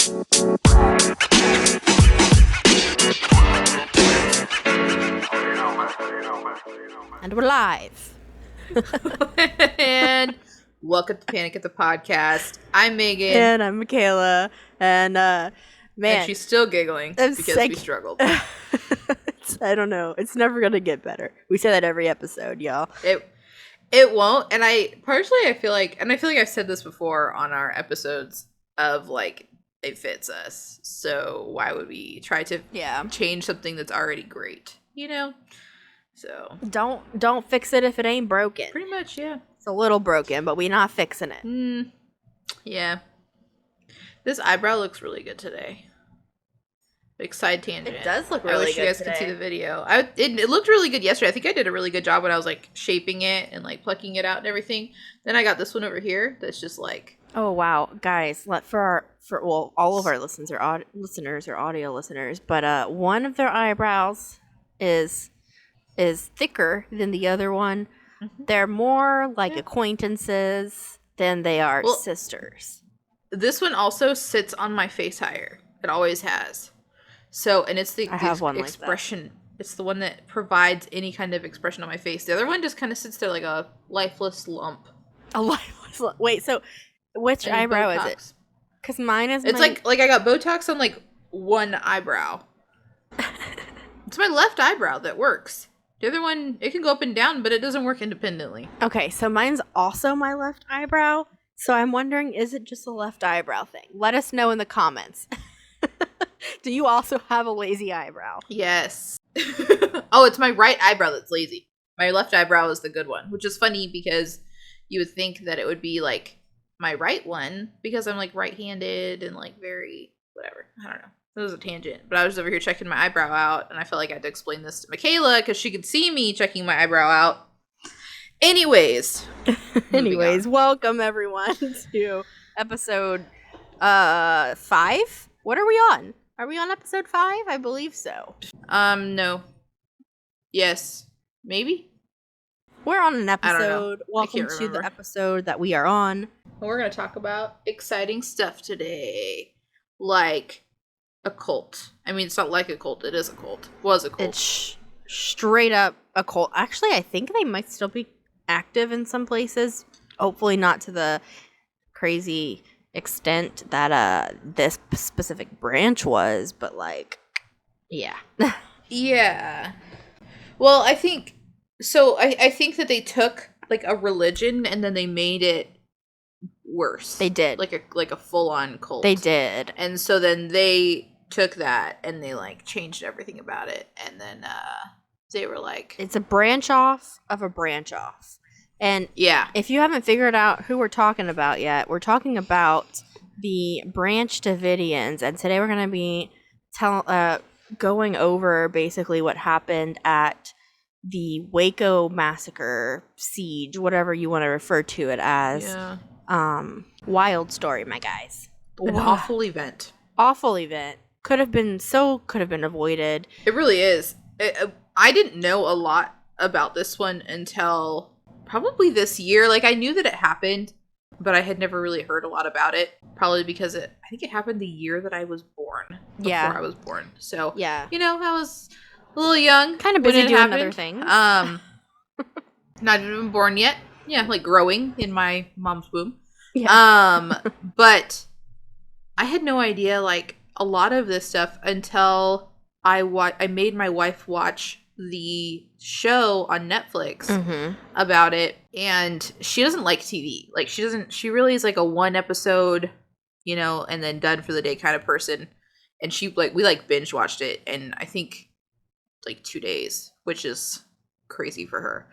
And we're live. And welcome to Panic at the Podcast. I'm Megan. And I'm Michaela. And, man. And she's still giggling because we struggled. I don't know. It's never going to get better. We say that every episode, y'all. It won't. And I feel like I've said this before on our episodes of like, it fits us. So why would we try to change something that's already great? You know? So don't fix it if it ain't broken. Pretty much, yeah. It's a little broken, but we're not fixing it. Yeah. This eyebrow looks really good today. Big side tangent. It does look really good. I wish you guys could see the video. It looked really good yesterday. I think I did a really good job when I was like shaping it and like plucking it out and everything. Then I got this one over here that's just like, oh wow, guys! For all of our listeners or audio listeners, but one of their eyebrows is thicker than the other one. Mm-hmm. They're more like acquaintances than they are sisters. This one also sits on my face higher. It always has. So, and it's the expression. Like it's the one that provides any kind of expression on my face. The other one just kind of sits there like a lifeless lump. A lifeless lump. Wait, so which eyebrow is it? Because mine is. It's like I got Botox on like one eyebrow. It's my left eyebrow that works. The other one, it can go up and down, but it doesn't work independently. Okay, so mine's also my left eyebrow. So I'm wondering, is it just a left eyebrow thing? Let us know in the comments. Do you also have a lazy eyebrow? Yes. Oh, it's my right eyebrow that's lazy. My left eyebrow is the good one, which is funny because you would think that it would be like my right one because I'm like right-handed and like very whatever. I don't know. It was a tangent, but I was over here checking my eyebrow out, and I felt like I had to explain this to Michaela because she could see me checking my eyebrow out. Anyways, welcome everyone to episode 5. What are we on? Are we on episode 5? I believe so. No. Yes. Maybe? We're on an episode. Welcome to the episode that we are on. We're going to talk about exciting stuff today. Like a cult. I mean, it's not like a cult. It is a cult. Was a cult. It's straight up a cult. Actually, I think they might still be active in some places. Hopefully not to the crazy extent that this specific branch was. But, like, yeah. Yeah. Well, I think... So, I think that they took, like, a religion and then they made it worse. They did. Like a full-on cult. They did. And so then they took that and they like changed everything about it, and then they were like, it's a branch off of a branch off. And yeah, if you haven't figured out who we're talking about yet, we're talking about the Branch Davidians, and today we're going to be going over basically what happened at the Waco massacre, siege, whatever you want to refer to it as. Yeah. Wild story, my guys. An awful event. Awful event. Could have been avoided. It really is. I didn't know a lot about this one until probably this year. Like, I knew that it happened, but I had never really heard a lot about it. Probably because I think it happened the year that I was born. Before I was born. So, yeah. You know, I was a little young. Kind of busy doing other things. Not even born yet. Yeah, like growing in my mom's womb. Yeah. But I had no idea, like, a lot of this stuff until I made my wife watch the show on Netflix about it, and she doesn't like TV. Like, she really is like a one episode, you know, and then done for the day kind of person. And we binge watched it, and I think like 2 days, which is crazy for her.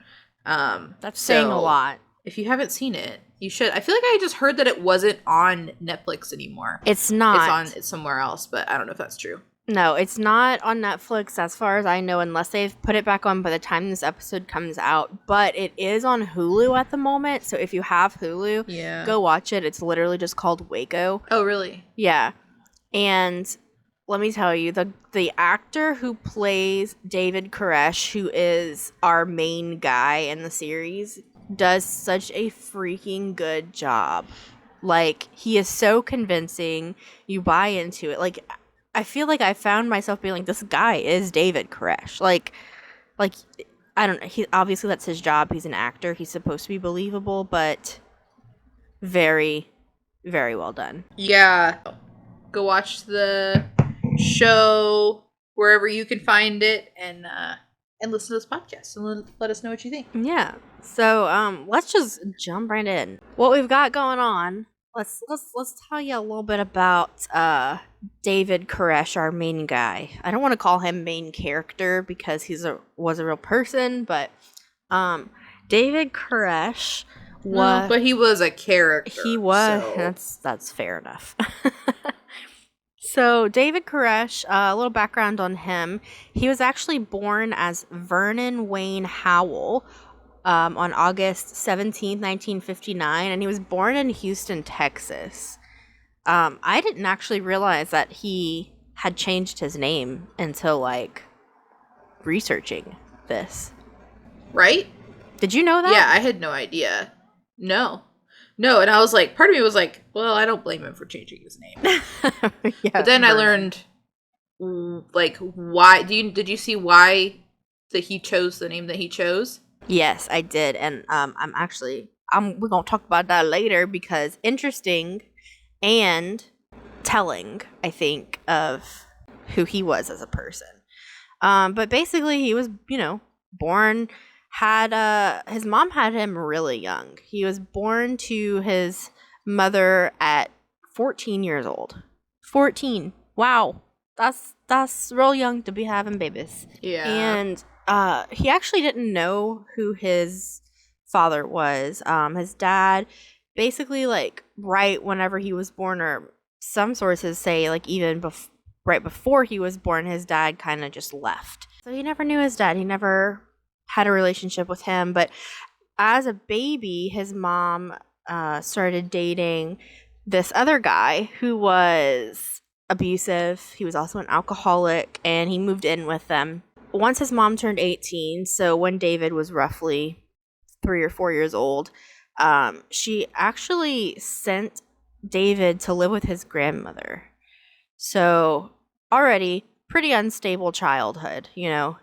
That's saying a lot. If you haven't seen it, you should. I feel like I just heard that it wasn't on Netflix anymore. It's not. It's somewhere else, but I don't know if that's true. No, it's not on Netflix as far as I know, unless they've put it back on by the time this episode comes out. But it is on Hulu at the moment, so if you have Hulu, go watch it. It's literally just called Waco. Oh, really? Yeah. And let me tell you, the actor who plays David Koresh, who is our main guy in the series, does such a freaking good job. Like, he is so convincing. You buy into it. Like, I feel like I found myself being like, this guy is David Koresh. Like, I don't know. He obviously, that's his job. He's an actor. He's supposed to be believable, but very, very well done. Yeah. Go watch the show wherever you can find it, and listen to this podcast and let us know what you think. Yeah. So let's just jump right in. What we've got going on. Let's tell you a little bit about David Koresh, our main guy. I don't want to call him main character because was a real person, but David Koresh was. But he was a character. He was. So. That's fair enough. So David Koresh, a little background on him. He was actually born as Vernon Wayne Howell on August 17th, 1959, and he was born in Houston, Texas. I didn't actually realize that he had changed his name until, like, researching this. Right? Did you know that? Yeah, I had no idea. No, and I was like, part of me was like, well, I don't blame him for changing his name. Yeah, but then I learned, like, why. Did you see why that he chose the name that he chose? Yes, I did, and we're gonna talk about that later because interesting and telling, I think, of who he was as a person. But basically, he was, born. His mom had him really young. He was born to his mother at 14 years old. 14. Wow. That's real young to be having babies. Yeah. And he actually didn't know who his father was. His dad, basically, like, right whenever he was born, or some sources say, like, even right before he was born, his dad kind of just left. So he never knew his dad. He never had a relationship with him. But as a baby, his mom started dating this other guy who was abusive. He was also an alcoholic, and he moved in with them. Once his mom turned 18, so when David was roughly 3 or 4 years old, she actually sent David to live with his grandmother. So already pretty unstable childhood,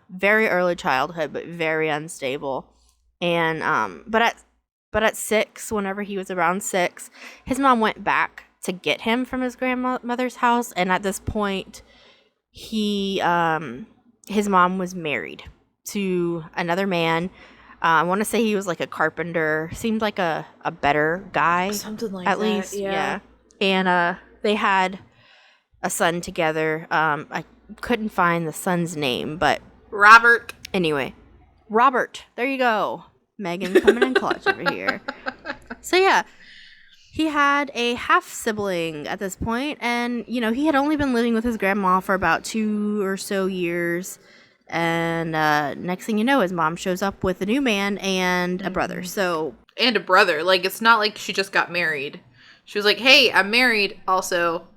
very early childhood, but very unstable. And but at 6, whenever he was around 6, his mom went back to get him from his grandmother's house, and at this point, his mom was married to another man. I want to say he was like a carpenter. Seemed like a better guy, something like at that. least, yeah. And they had a son together. I couldn't find the son's name, but Robert. Anyway, Robert. There you go. Megan coming in clutch over here. So yeah, he had a half sibling at this point, and he had only been living with his grandma for about 2 or so years. And next thing you know, his mom shows up with a new man and a brother. And a brother. Like, it's not like she just got married. She was like, hey, I'm married. Also,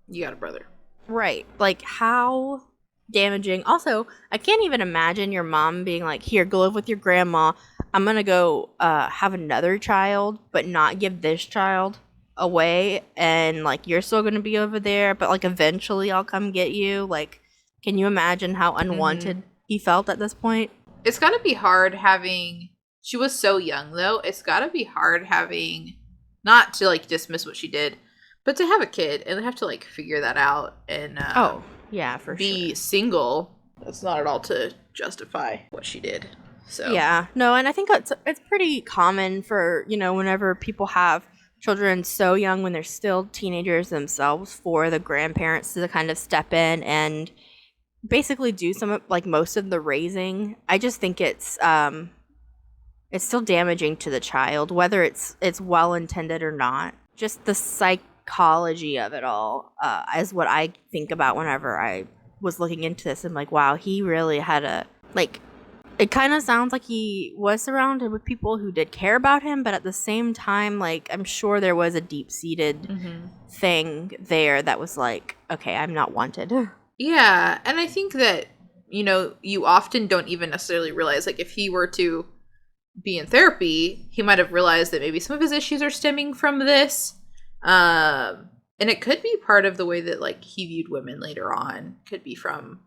you got a brother. Right. Like, how damaging. Also, I can't even imagine your mom being like, here, go live with your grandma. I'm going to go have another child, but not give this child away. And, like, you're still going to be over there, but, like, eventually I'll come get you. Like, can you imagine how unwanted he felt at this point? It's got to be hard having... She was so young, though. It's got to be hard having... Not to, like, dismiss what she did, but to have a kid and have to, like, figure that out and... oh, yeah, for be single. That's not at all to justify what she did. So yeah, no, and I think it's pretty common for, whenever people have children so young when they're still teenagers themselves, for the grandparents to kind of step in and basically do some, like, most of the raising. I just think it's still damaging to the child, whether it's well intended or not. Just the psychology of it all is what I think about whenever I was looking into this. I'm like, wow, he really had a, like, it kind of sounds like he was surrounded with people who did care about him, but at the same time, like, I'm sure there was a deep-seated thing there that was like, okay, I'm not wanted. Yeah, and I think that, you often don't even necessarily realize, like, if he were to be in therapy, he might have realized that maybe some of his issues are stemming from this, And it could be part of the way that like he viewed women later on. Could be from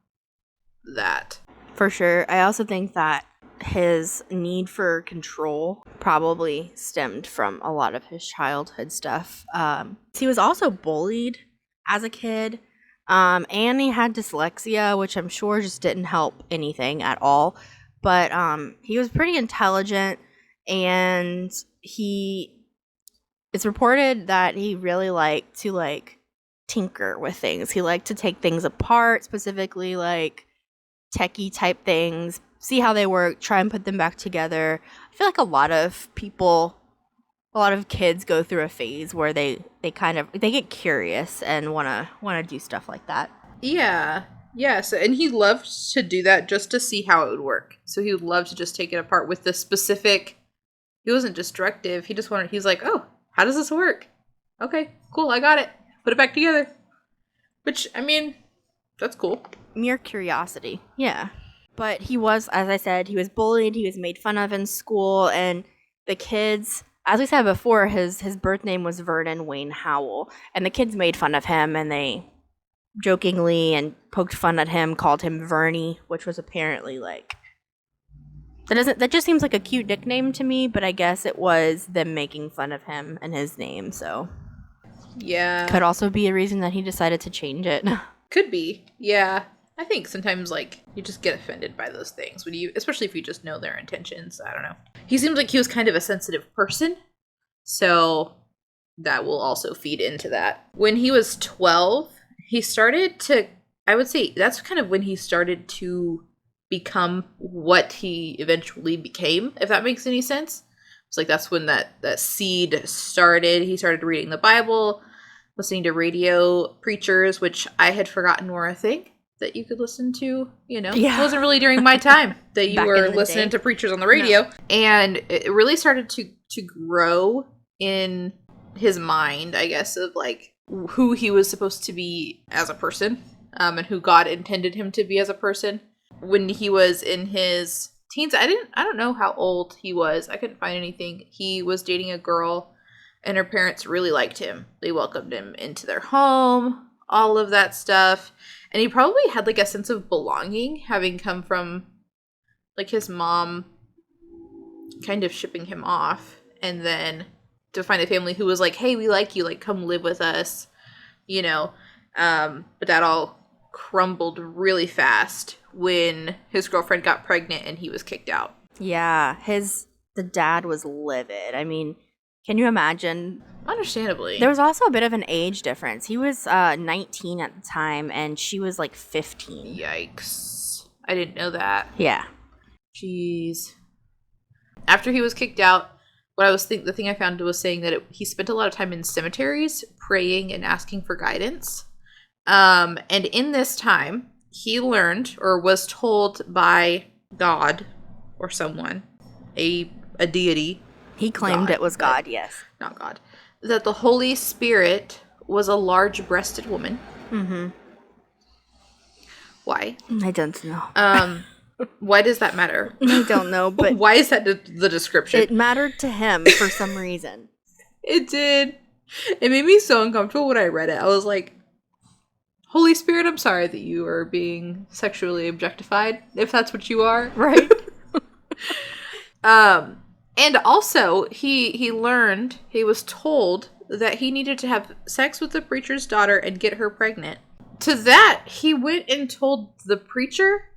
that. For sure. I also think that his need for control probably stemmed from a lot of his childhood stuff. He was also bullied as a kid, and he had dyslexia, which I'm sure just didn't help anything at all. But he was pretty intelligent, and it's reported that he really liked to like tinker with things. He liked to take things apart, specifically like techie type things, see how they work, try and put them back together. I feel like a lot of kids go through a phase where they get curious and wanna do stuff like that. Yeah. So, and he loved to do that just to see how it would work. So he would love to just take it apart with the specific. He wasn't destructive. He's like, oh, how does this work? Okay, cool, I got it. Put it back together. Which, I mean, that's cool. Mere curiosity. Yeah. But he was, as I said, he was bullied, he was made fun of in school, and the kids, as we said before, his birth name was Vernon Wayne Howell, and the kids made fun of him, and they jokingly and poked fun at him, called him Vernie, which was apparently like, that just seems like a cute nickname to me, but I guess it was them making fun of him and his name, so yeah. Could also be a reason that he decided to change it. Could be. Yeah. I think sometimes like you just get offended by those things especially if you just know their intentions. I don't know. He seems like he was kind of a sensitive person, so that will also feed into that. When he was 12, he started to, I would say that's kind of when he started to become what he eventually became, if that makes any sense. It's like that's when that seed started. He started reading the Bible, listening to radio preachers, which I had forgotten were a thing that you could listen to. Yeah. It wasn't really during my time that you were listening to preachers on the radio. No. And it really started to grow in his mind, I guess, of like who he was supposed to be as a person, and who God intended him to be as a person. When he was in his teens, I don't know how old he was. I couldn't find anything. He was dating a girl, and her parents really liked him. They welcomed him into their home, all of that stuff. And he probably had like a sense of belonging, having come from like his mom kind of shipping him off, and then to find a family who was like, hey, we like you, like come live with us, but that all crumbled really fast when his girlfriend got pregnant and he was kicked out. Yeah, the dad was livid. I mean, can you imagine? Understandably. There was also a bit of an age difference. He was 19 at the time, and she was like 15. Yikes. I didn't know that. Yeah. Jeez. After he was kicked out, the thing I found was saying that he spent a lot of time in cemeteries praying and asking for guidance. And in this time, he learned or was told by God or someone, a deity. He claimed it was God, yes. Not God. That the Holy Spirit was a large-breasted woman. Mm-hmm. Why? I don't know. Why does that matter? I don't know, but why is that the description? It mattered to him for some reason. It did. It made me so uncomfortable when I read it. I was like, Holy Spirit, I'm sorry that you are being sexually objectified, if that's what you are. Right. And also, he was told that he needed to have sex with the preacher's daughter and get her pregnant. To that, he went and told the preacher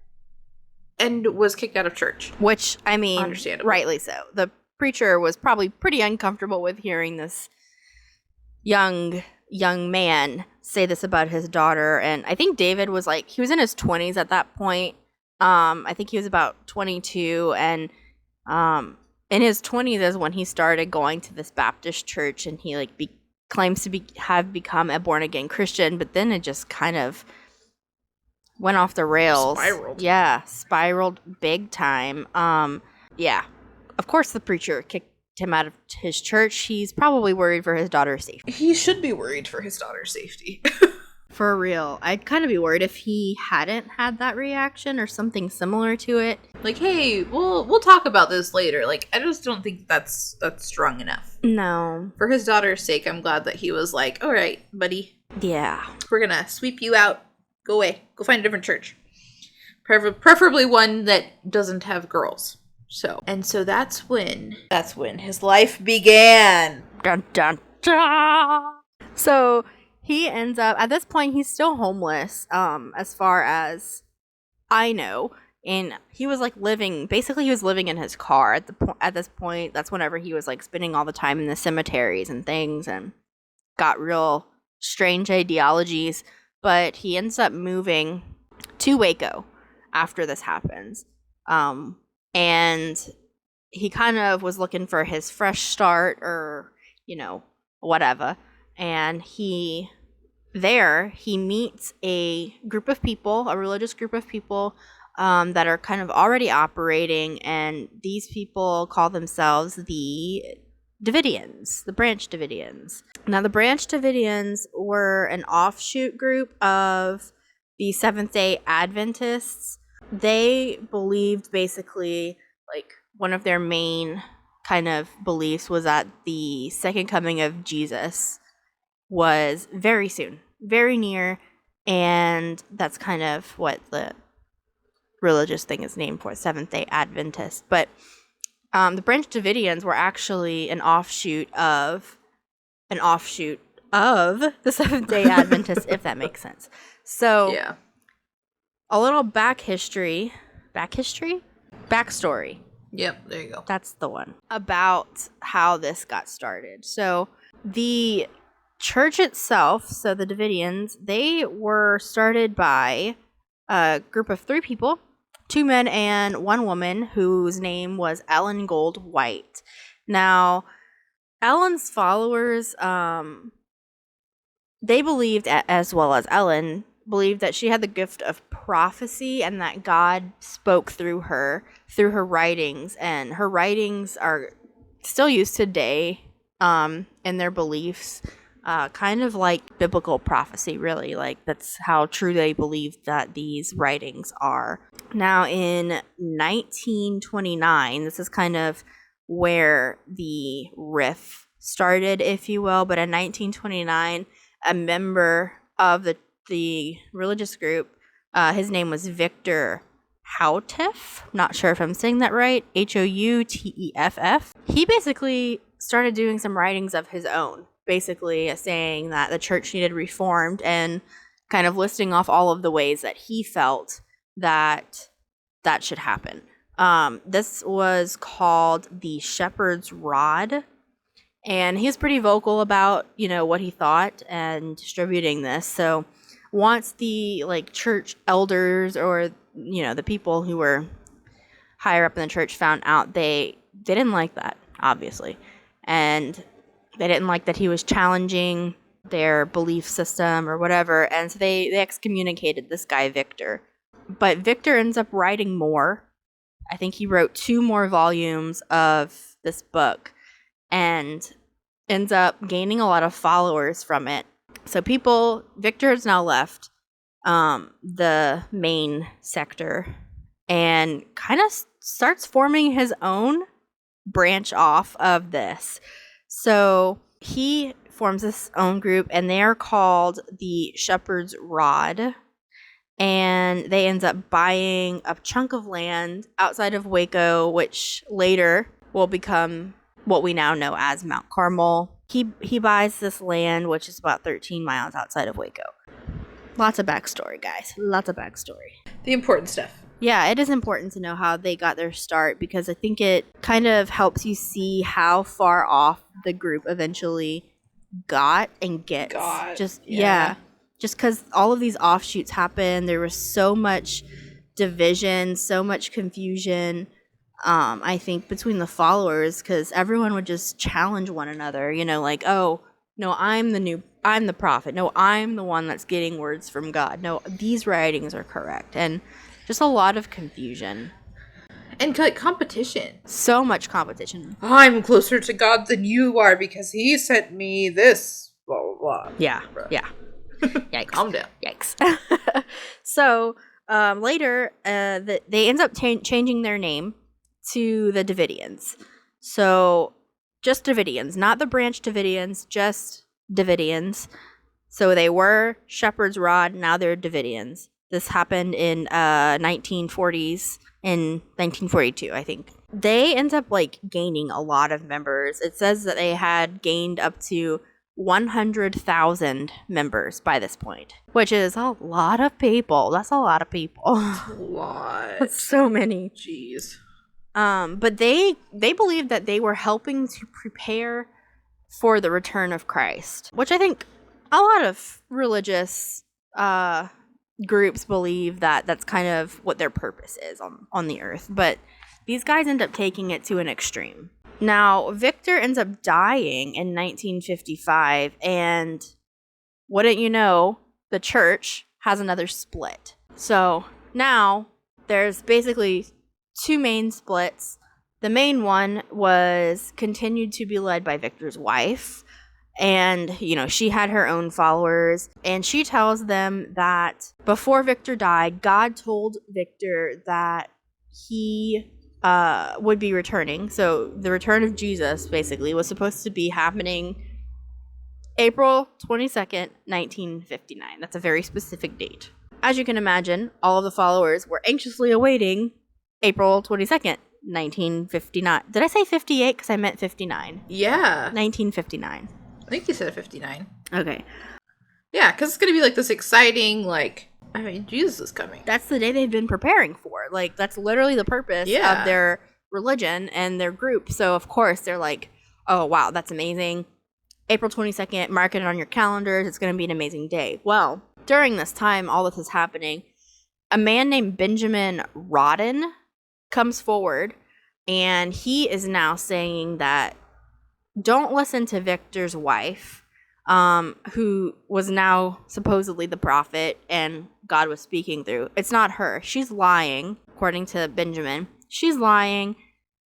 and was kicked out of church. Which, I mean, rightly so. The preacher was probably pretty uncomfortable with hearing this young man say this about his daughter. And I think David was like, he was in his 20s at that point. I think he was about 22, and in his 20s is when he started going to this Baptist church, and he like claims to have become a born again Christian, but then it just kind of went off the rails. Spiraled. Yeah, spiraled big time. Yeah. Of course the preacher kicked him out of his church. He's probably worried for his daughter's safety. He should be worried for his daughter's safety. For real. I'd kind of be worried if he hadn't had that reaction or something similar to it. Like, hey, we'll talk about this later. Like, I just don't think that's strong enough. No. For his daughter's sake, I'm glad that he was like, all right, buddy. Yeah. We're gonna sweep you out. Go away. Go find a different church. Preferably one that doesn't have girls. So that's when his life began. Dun, dun, dun. So he ends up, at this point, he's still homeless, as far as I know. And he was like living in his car at this point. That's whenever he was like spending all the time in the cemeteries and things and got real strange ideologies. But he ends up moving to Waco after this happens. And he kind of was looking for his fresh start or, whatever. And he meets a group of people, a religious group of people that are kind of already operating. And these people call themselves the Davidians, the Branch Davidians. Now, the Branch Davidians were an offshoot group of the Seventh-day Adventists. They believed basically, like, one of their main kind of beliefs was that the second coming of Jesus was very soon, very near, and that's kind of what the religious thing is named for, Seventh-day Adventist. But the Branch Davidians were actually an offshoot of the Seventh-day Adventists, if that makes sense. So, yeah. A little backstory. Yep, there you go. That's the one. About how this got started. So the church itself, so the Davidians, they were started by a group of 3 people, 2 men and 1 woman, whose name was Ellen Gold White. Now, Ellen's followers, they believed, as well as Ellen, believed that she had the gift of prophecy and that God spoke through her writings, and her writings are still used today in their beliefs, kind of like biblical prophecy, really. Like, that's how true they believed that these writings are. Now, in 1929, this is kind of where the riff started, if you will, but in 1929, a member of the religious group, his name was Victor Houteff. Not sure if I'm saying that right. Houteff. He basically started doing some writings of his own, basically saying that the church needed reformed and kind of listing off all of the ways that he felt that should happen. This was called the Shepherd's Rod. And he was pretty vocal about, what he thought and distributing this. So once the church elders or the people who were higher up in the church found out, they didn't like that, obviously, and they didn't like that he was challenging their belief system or whatever, and so they excommunicated this guy Victor. But Victor ends up writing more. I think he wrote 2 more volumes of this book and ends up gaining a lot of followers from it. So Victor has now left the main sector and kind of starts forming his own branch off of this. So he forms his own group, and they are called the Shepherd's Rod. And they end up buying a chunk of land outside of Waco, which later will become what we now know as Mt Carmel. He buys this land, which is about 13 miles outside of Waco. Lots of backstory, guys. Lots of backstory. The important stuff. Yeah, it is important to know how they got their start, because I think it kind of helps you see how far off the group eventually got and gets. Just because all of these offshoots happened, there was so much division, so much confusion. I think between the followers, because everyone would just challenge one another, like, oh, no, I'm the prophet. No, I'm the one that's getting words from God. No, these writings are correct. And just a lot of confusion. And competition. So much competition. I'm closer to God than you are because he sent me this, blah, blah, blah. Yeah, Bruh. yeah. Yikes. Calm down. Yikes. So later, they end up changing their name to the Davidians. So just Davidians, not the Branch Davidians, just Davidians. So they were Shepherd's Rod, now they're Davidians. This happened in 1940s, in 1942, I think. They end up like gaining a lot of members. It says that they had gained up to 100,000 members by this point, which is a lot of people. That's a lot of people. A lot. That's so many. Jeez. But they believed that they were helping to prepare for the return of Christ, which I think a lot of religious groups believe that that's kind of what their purpose is on the earth. But these guys end up taking it to an extreme. Now, Victor ends up dying in 1955, and wouldn't you know, the church has another split. So now there's basically two main splits. The main one was continued to be led by Victor's wife, and, you know, she had her own followers, and she tells them that before Victor died, God told Victor that he would be returning. So the return of Jesus basically was supposed to be happening April 22nd, 1959. That's a very specific date. As you can imagine, all of the followers were anxiously awaiting April 22nd, 1959. Did I say 58? Because I meant 59. Yeah. 1959. I think you said 59. Okay. Yeah, because it's going to be like this exciting, like, I mean, Jesus is coming. That's the day they've been preparing for. Like, that's literally the purpose of their religion and their group. So, of course, they're like, oh, wow, that's amazing. April 22nd, mark it on your calendars. It's going to be an amazing day. Well, during this time, all this is happening, a man named Benjamin Rodden comes forward, and he is now saying that don't listen to Victor's wife, who was now supposedly the prophet and God was speaking through. It's not her. She's lying, according to Benjamin. She's lying.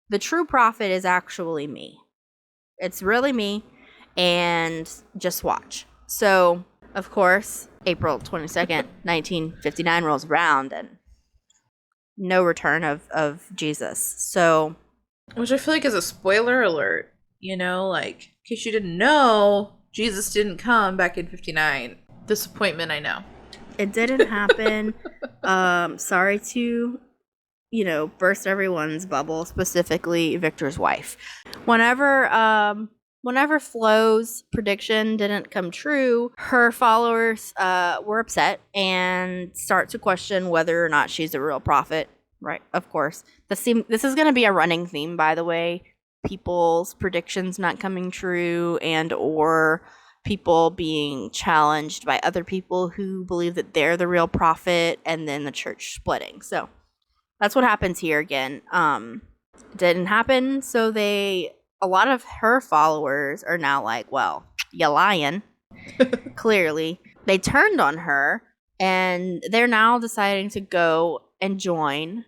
The true prophet is actually me. It's really me, and just watch. So, of course, April 22nd, 1959 rolls around, and no return of Jesus. So, which I feel like is a spoiler alert, you know, like, in case you didn't know, Jesus didn't come back in 59. Disappointment, I know. It didn't happen. Sorry to, you know, burst everyone's bubble, specifically Victor's wife. Whenever Flo's prediction didn't come true, her followers were upset and start to question whether or not she's a real prophet. Right, of course. This is going to be a running theme, by the way. People's predictions not coming true, and or people being challenged by other people who believe that they're the real prophet, and then the church splitting. So that's what happens here again. Didn't happen, so a lot of her followers are now like, well, you lying. Clearly. They turned on her, and they're now deciding to go and join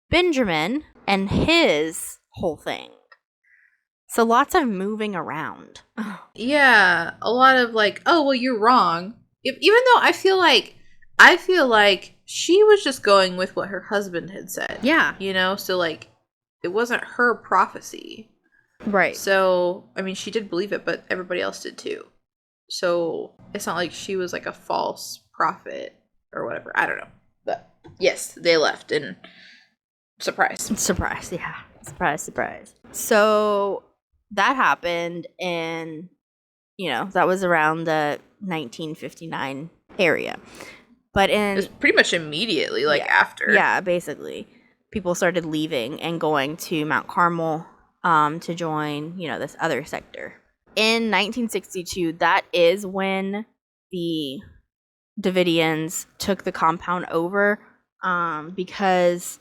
Benjamin and his whole thing. So lots of moving around. Yeah, a lot of like, oh, well, you're wrong. Even though I feel like she was just going with what her husband had said. Yeah. You know, so like, it wasn't her prophecy. Right. So, I mean, she did believe it, but everybody else did too. So, it's not like she was like a false prophet or whatever. I don't know. But, yes, they left, and surprise. Surprise, yeah. Surprise. So, that happened, and, you know, that was around the 1959 area. But it was pretty much immediately, like, after. Yeah, basically. People started leaving and going to Mt Carmel to join, you know, this other sector. In 1962, that is when the Davidians took the compound over, because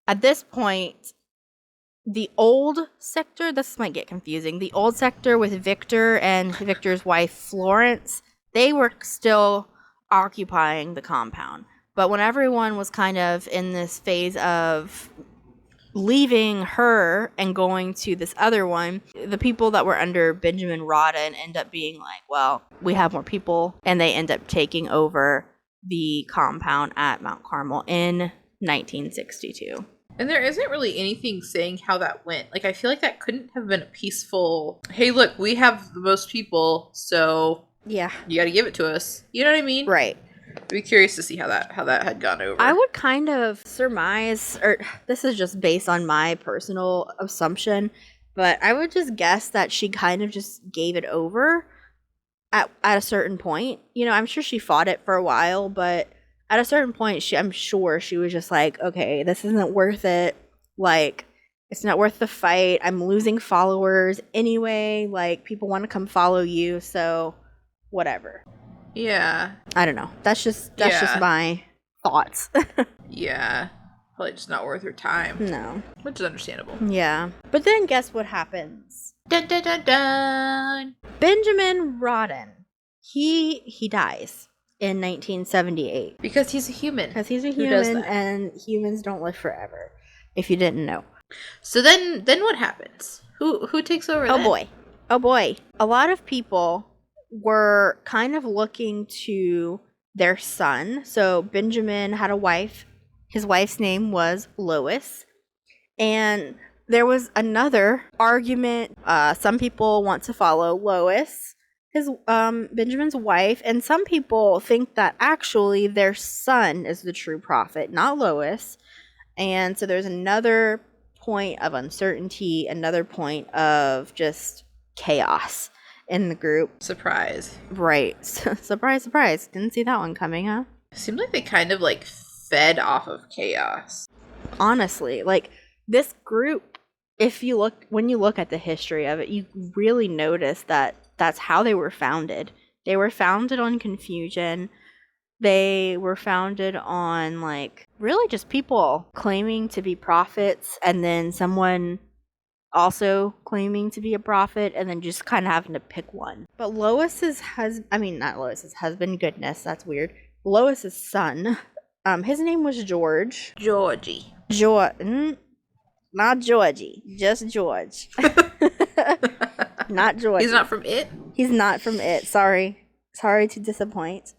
at this point, the old sector, this might get confusing, the old sector with Victor and Victor's wife Florence, they were still occupying the compound. But when everyone was kind of in this phase of leaving her and going to this other one, the people that were under Benjamin Rodden end up being like, well, we have more people, and they end up taking over the compound at Mount Carmel in 1962. And there isn't really anything saying how that went. Like, I feel like that couldn't have been a peaceful, hey, look, we have the most people, so yeah, you got to give it to us. You know what I mean? Right. I'd be curious to see how that had gone over. I would kind of surmise, or this is just based on my personal assumption, but I would just guess that she kind of just gave it over at a certain point. You know, I'm sure she fought it for a while, but at a certain point, I'm sure she was just like, okay, this isn't worth it. Like, it's not worth the fight. I'm losing followers anyway. Like, people want to come follow you, so whatever. Yeah. I don't know. That's just my thoughts. Yeah. Probably just not worth her time. No. Which is understandable. Yeah. But then guess what happens? Dun dun dun dun! Benjamin Rodden. He dies in 1978. Because he's a human. Because he's a human, and humans don't live forever. If you didn't know. So then what happens? Who takes over then? Oh boy. A lot of people were kind of looking to their son. So Benjamin had a wife. His wife's name was Lois. And there was another argument. Some people want to follow Lois, his Benjamin's wife, and some people think that actually their son is the true prophet, not Lois. And so there's another point of uncertainty, another point of just chaos in the group. Surprise. Right. Surprise, surprise. Didn't see that one coming, huh? Seemed like they kind of like fed off of chaos. Honestly, like this group, when you look at the history of it, you really notice that that's how they were founded. They were founded on confusion. They were founded on like really just people claiming to be prophets, and then someone also claiming to be a prophet, and then just kind of having to pick one. But Lois's not Lois's husband, goodness, that's weird. Lois's son, his name was George. Georgie. Not Georgie, just George. Not George. He's not from It? He's not from It. Sorry to disappoint.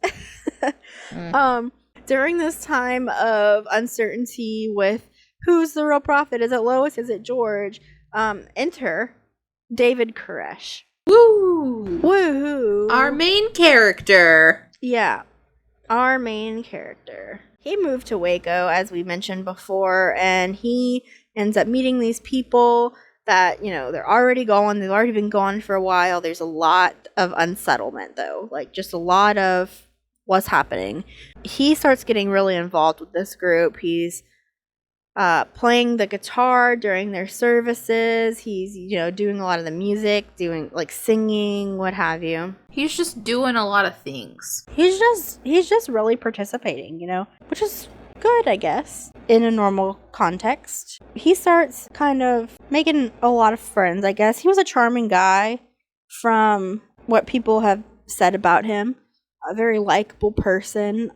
During this time of uncertainty with who's the real prophet, is it Lois, is it George, enter David Koresh. Woo! Woohoo! Our main character. Yeah, our main character. He moved to Waco, as we mentioned before, and he ends up meeting these people that, you know, they're already gone. They've already been gone for a while. There's a lot of unsettlement, though. Like, just a lot of what's happening. He starts getting really involved with this group. He's playing the guitar during their services. He's, doing a lot of the music, doing, like, singing, what have you. He's just doing a lot of things. He's just really participating, which is good, I guess, in a normal context. He starts kind of making a lot of friends, I guess. He was a charming guy from what people have said about him. A very likable person,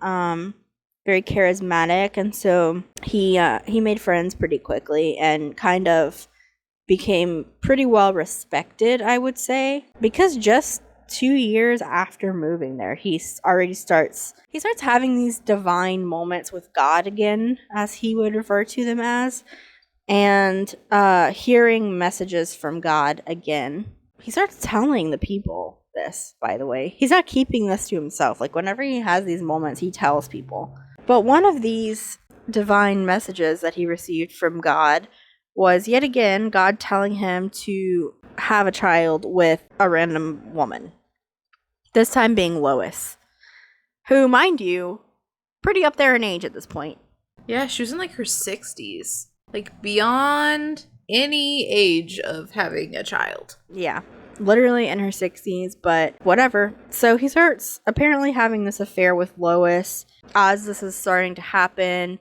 very charismatic, and so he made friends pretty quickly and kind of became pretty well respected, I would say, because just 2 years after moving there, he starts having these divine moments with God again, as he would refer to them as, and hearing messages from God again. He starts telling the people this, by the way. He's not keeping this to himself. Like, whenever he has these moments, he tells people. But one of these divine messages that he received from God was, yet again, God telling him to have a child with a random woman. This time being Lois, who, mind you, pretty up there in age at this point. Yeah, she was in like her 60s. Like, beyond any age of having a child. Yeah, literally in her 60s, but whatever. So he starts apparently having this affair with Lois. As this is starting to happen,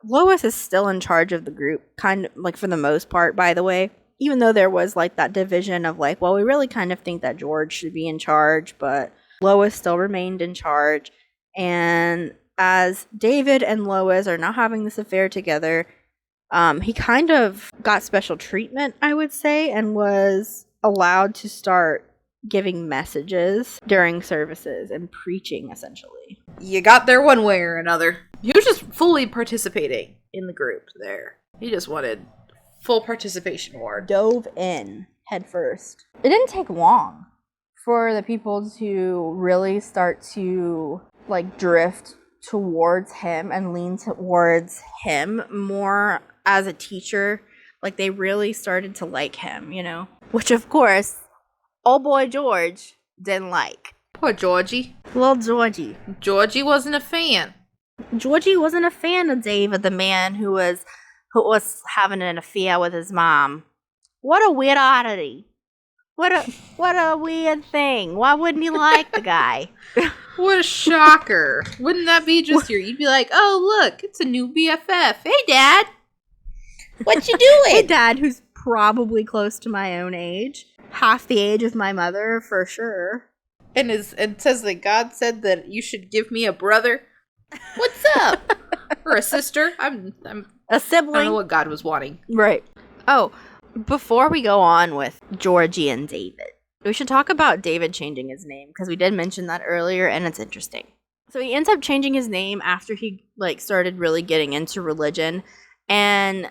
Lois is still in charge of the group, kind of like for the most part, by the way. Even though there was like that division of like, well, we really kind of think that George should be in charge, but Lois still remained in charge. And as David and Lois are now having this affair together, He kind of got special treatment, I would say, and was allowed to start giving messages during services and preaching, essentially. You got there one way or another. He was just fully participating in the group there. He just wanted full participation award. Dove in head first. It didn't take long for the people to really start to like drift towards him and lean towards him more as a teacher. Like they really started to like him, you know? Which of course, old boy George didn't like. Poor Georgie. Little Georgie. Georgie wasn't a fan. Georgie wasn't a fan of David, the man who was having an affair with his mom. What a weird oddity. What a weird thing. Why wouldn't he like the guy? What a shocker. Wouldn't that be just your... You'd be like, oh, look, it's a new BFF. Hey, Dad. What you doing? Hey, Dad, who's probably close to my own age. Half the age of my mother, for sure. And says that God said that you should give me a brother. What's up? Or a sister. I'm a sibling. I don't know what God was wanting. Right. Oh, before we go on with Georgie and David, we should talk about David changing his name, because we did mention that earlier, and it's interesting. So he ends up changing his name after he started really getting into religion, and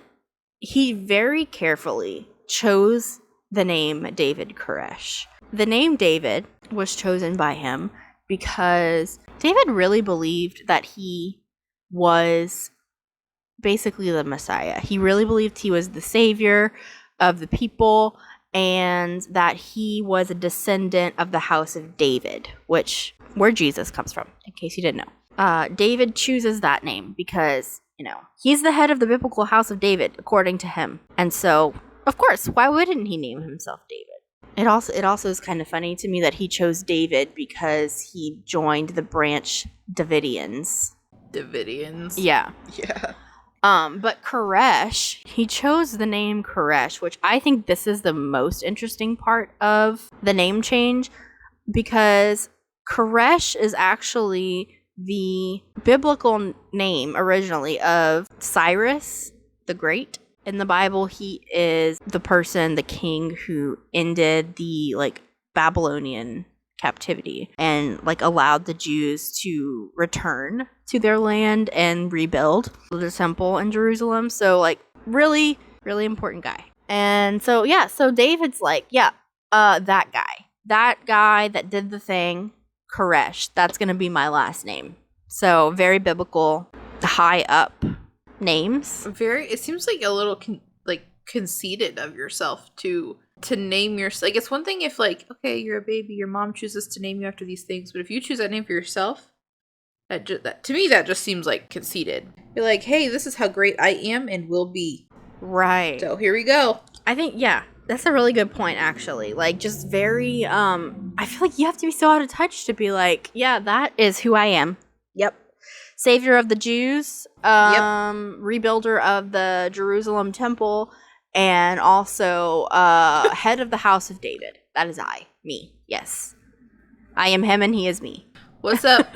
he very carefully chose the name David Koresh. The name David was chosen by him because David really believed that he was basically the Messiah. He really believed he was the savior of the people and that he was a descendant of the house of David, where Jesus comes from, in case you didn't know. David chooses that name because, he's the head of the biblical house of David, according to him. And so, of course, why wouldn't he name himself David? It also is kind of funny to me that he chose David because he joined the Branch Davidians. Davidians? Yeah. Yeah. But Koresh, he chose the name Koresh, which I think this is the most interesting part of the name change, because Koresh is actually the biblical name originally of Cyrus the Great. In the Bible, he is the king who ended the Babylonian captivity and allowed the Jews to return to their land and rebuild the temple in Jerusalem. So really, really important guy. And so David's that guy that did the thing, Koresh, that's going to be my last name. So very biblical, high up names. It seems like a little conceited of yourself to name yourself. It's one thing if okay, you're a baby, your mom chooses to name you after these things, but if you choose that name for yourself, that to me that just seems conceited. You're like, hey, this is how great I am and will be. Right. So here we go. I think that's a really good point, actually. Just very I feel like you have to be so out of touch to be that is who I am. Yep. Savior of the Jews, rebuilder of the Jerusalem temple, and also head of the house of David. That is me. Yes. I am him and he is me. What's up?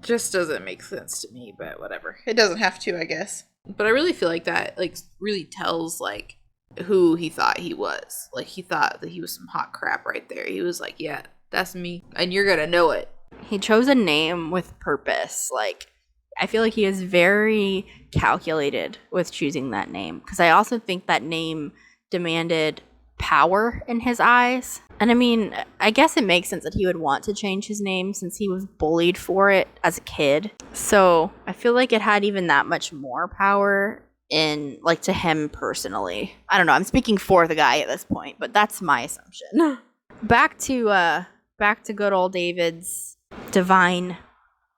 Just doesn't make sense to me, but whatever. It doesn't have to, I guess. But I really feel like that really tells who he thought he was. He thought that he was some hot crap right there. He was like, yeah, that's me. And you're gonna know it. He chose a name with purpose. I feel like he is very calculated with choosing that name, because I also think that name demanded power in his eyes. And I mean, I guess it makes sense that he would want to change his name since he was bullied for it as a kid. So I feel like it had even that much more power in to him personally. I don't know. I'm speaking for the guy at this point, but that's my assumption. Back to good old David's divine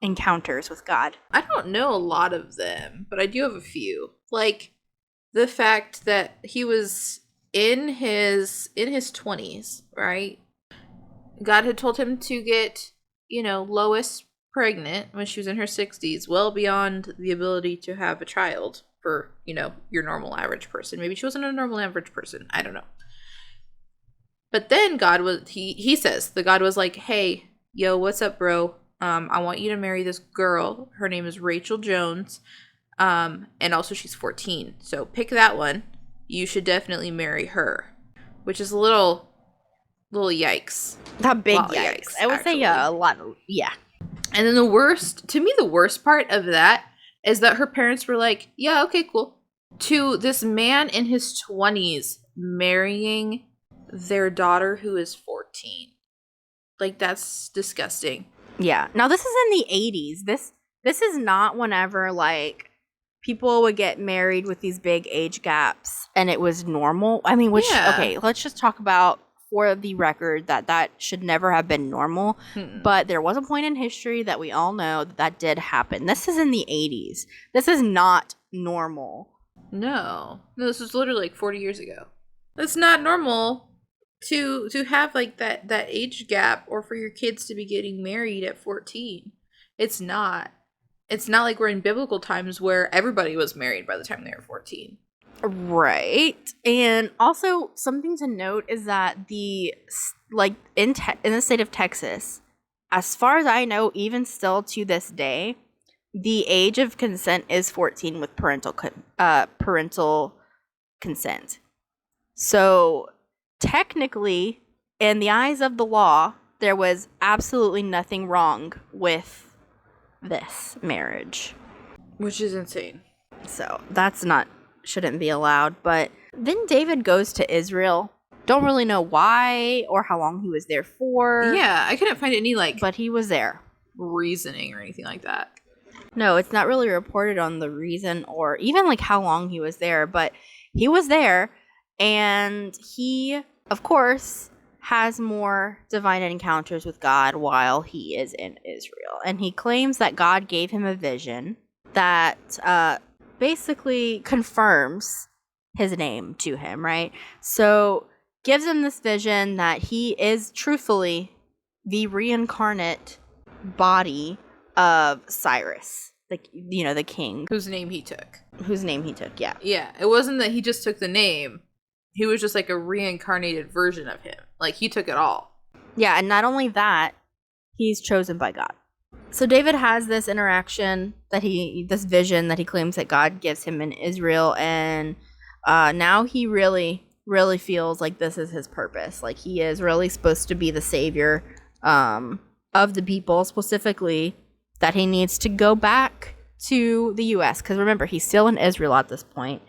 encounters with God. I don't know a lot of them, but I do have a few. The fact that he was in his 20s, right? God had told him to get, Lois pregnant when she was in her 60s, well beyond the ability to have a child for, your normal average person. Maybe she wasn't a normal average person. I don't know. But then God was, he says, the God was like, hey, yo, what's up, bro? I want you to marry this girl. Her name is Rachel Jones. And also she's 14. So pick that one. You should definitely marry her. Which is a little yikes. That big Well, yikes. I would say, yeah, a lot of, yeah. And then the worst part of that is that her parents were like, yeah, okay, cool. To this man in his 20s marrying their daughter who is 14. Like, that's disgusting. Yeah. Now, this is in the 80s. This is not whenever, like, people would get married with these big age gaps and it was normal. I mean, okay, let's just talk about, for the record, that should never have been normal. But there was a point in history that we all know that did happen. This is in the 80s. This is not normal. No, this was literally like 40 years ago. It's not normal to have like that age gap, or for your kids to be getting married at 14. It's not like we're in biblical times where everybody was married by the time they were 14. Right. And also something to note is that in the state of Texas, as far as I know, even still to this day, the age of consent is 14 with parental consent. So technically, in the eyes of the law, there was absolutely nothing wrong with this marriage. Which is insane. So shouldn't be allowed. But then David goes to Israel. Don't really know why or how long he was there for. Yeah, I couldn't find any but he was there. Reasoning or anything like that. No, it's not really reported on the reason or even like how long he was there, but he was there, and he, of course, has more divine encounters with God while he is in Israel. And he claims that God gave him a vision that basically confirms his name to him, right? So gives him this vision that he is truthfully the reincarnate body of Cyrus, the king. Whose name he took, yeah. Yeah, it wasn't that he just took the name. He was just like a reincarnated version of him. Like, he took it all. Yeah, and not only that, he's chosen by God. So David has this interaction this vision that he claims that God gives him in Israel, and now he really, really feels like this is his purpose. Like, he is really supposed to be the savior of the people, specifically that he needs to go back to the U.S. Because remember, he's still in Israel at this point.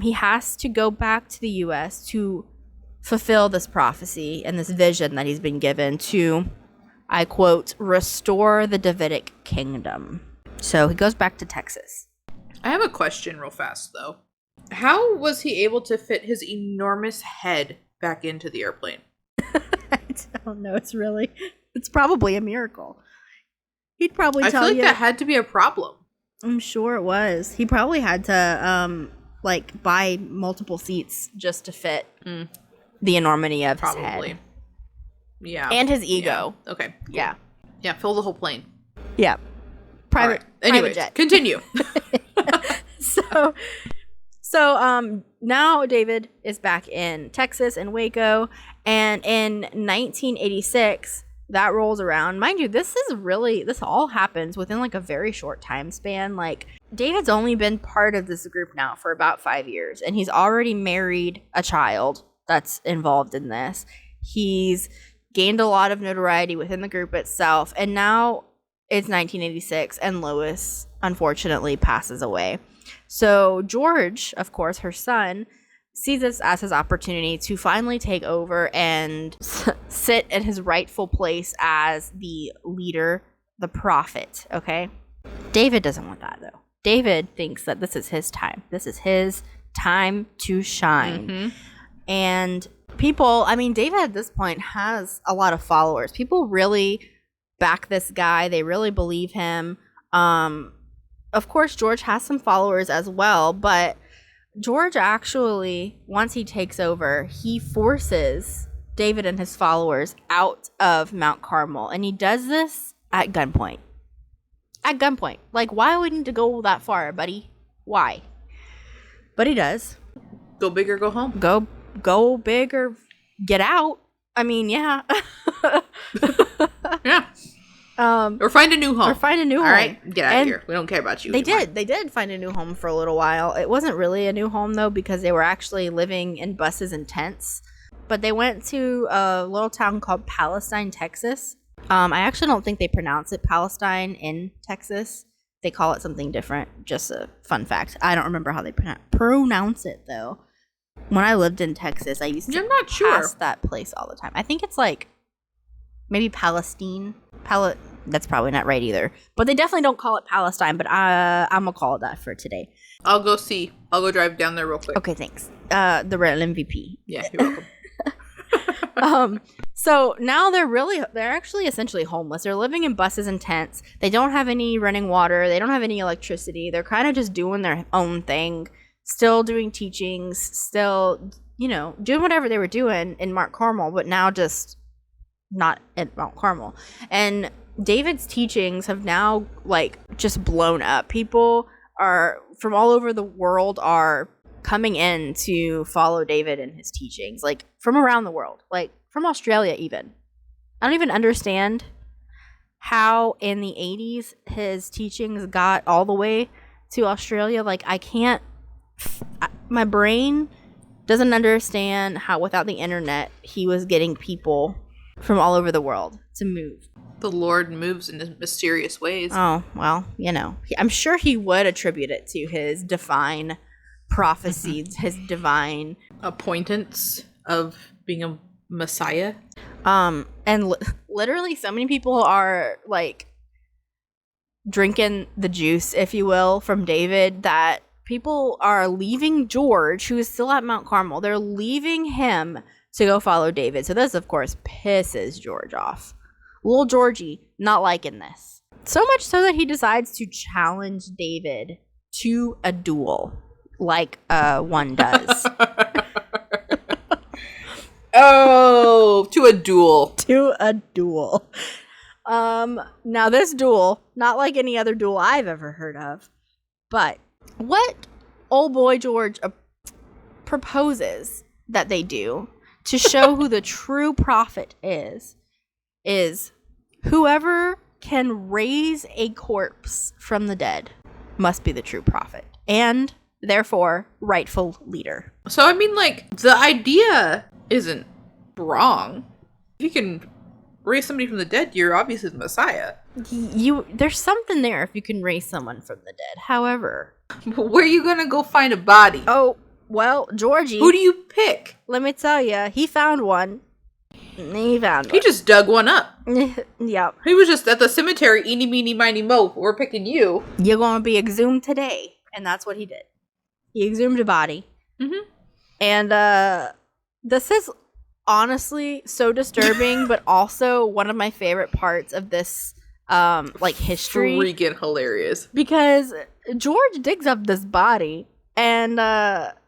He has to go back to the U.S. to fulfill this prophecy and this vision that he's been given to, I quote, restore the Davidic kingdom. So he goes back to Texas. I have a question real fast, though. How was he able to fit his enormous head back into the airplane? I don't know. It's probably a miracle. He'd probably tell you. I feel like that had to be a problem. I'm sure it was. He probably had to buy multiple seats just to fit the enormity of his head. Yeah. And his ego. Yeah. Okay. Cool. Yeah. Yeah, fill the whole plane. Yeah. Private jet. Continue. So now David is back in Texas, in Waco, and in 1986, that rolls around. Mind you, this all happens within like a very short time span. Like, David's only been part of this group now for about 5 years, and he's already married a child that's involved in this. He's gained a lot of notoriety within the group itself, and now it's 1986, and Lois unfortunately passes away. So George, of course, her son, sees this as his opportunity to finally take over and sit in his rightful place as the leader, the prophet, okay? David doesn't want that, though. David thinks that this is his time. This is his time to shine. Mm-hmm. And people, David at this point has a lot of followers. People really back this guy. They really believe him. Of course, George has some followers as well, but George actually, once he takes over, he forces David and his followers out of Mt Carmel, and he does this at gunpoint. At gunpoint. Like, why would he need to go that far, buddy? Why? But he does. Go big or go home. Go big or get out. Yeah. Yeah. Or find a new home. All right, get out of here. We don't care about you. They did find a new home for a little while. It wasn't really a new home though, because they were actually living in buses and tents. But they went to a little town called Palestine, Texas. I actually don't think they pronounce it Palestine in Texas. They call it something different. Just a fun fact. I don't remember how they pronounce it though. When I lived in Texas, I used to pass that place all the time. I think it's like maybe Palestine. That's probably not right either. But they definitely don't call it Palestine, but I'm going to call it that for today. I'll go see. I'll go drive down there real quick. Okay, thanks. The real MVP. Yeah, you're welcome. So now they're actually essentially homeless. They're living in buses and tents. They don't have any running water. They don't have any electricity. They're kind of just doing their own thing, still doing teachings, still, doing whatever they were doing in Mount Carmel, but now just not at Mount Carmel. And David's teachings have now just blown up. People are from all over the world are coming in to follow David and his teachings, from around the world, from Australia even. I don't even understand how in the 80s his teachings got all the way to Australia. My brain doesn't understand how without the internet he was getting people from all over the world to move. The Lord moves in mysterious ways. Oh, well, I'm sure he would attribute it to his divine prophecies, his divine appointments of being a Messiah. And literally so many people are drinking the juice, if you will, from David, that people are leaving George, who is still at Mount Carmel. They're leaving him to go follow David. So this, of course, pisses George off. Little Georgie not liking this. So much so that he decides to challenge David to a duel, like one does. Oh, to a duel. To a duel. Now this duel, not like any other duel I've ever heard of, but what old boy George proposes that they do to show who the true prophet is whoever can raise a corpse from the dead must be the true prophet and therefore rightful leader. So I mean, the idea isn't wrong. If you can raise somebody from the dead, you're obviously the Messiah. There's something there if you can raise someone from the dead. However, where are you gonna go find a body? Oh, well, Georgie. Who do you pick? Let me tell you, he found one. He just dug one up. Yep. He was just at the cemetery, eeny, meeny, miny, mo. We're picking you. You're going to be exhumed today. And that's what he did. He exhumed a body. Mm-hmm. And this is honestly so disturbing, but also one of my favorite parts of this history. Freaking hilarious. Because George digs up this body. And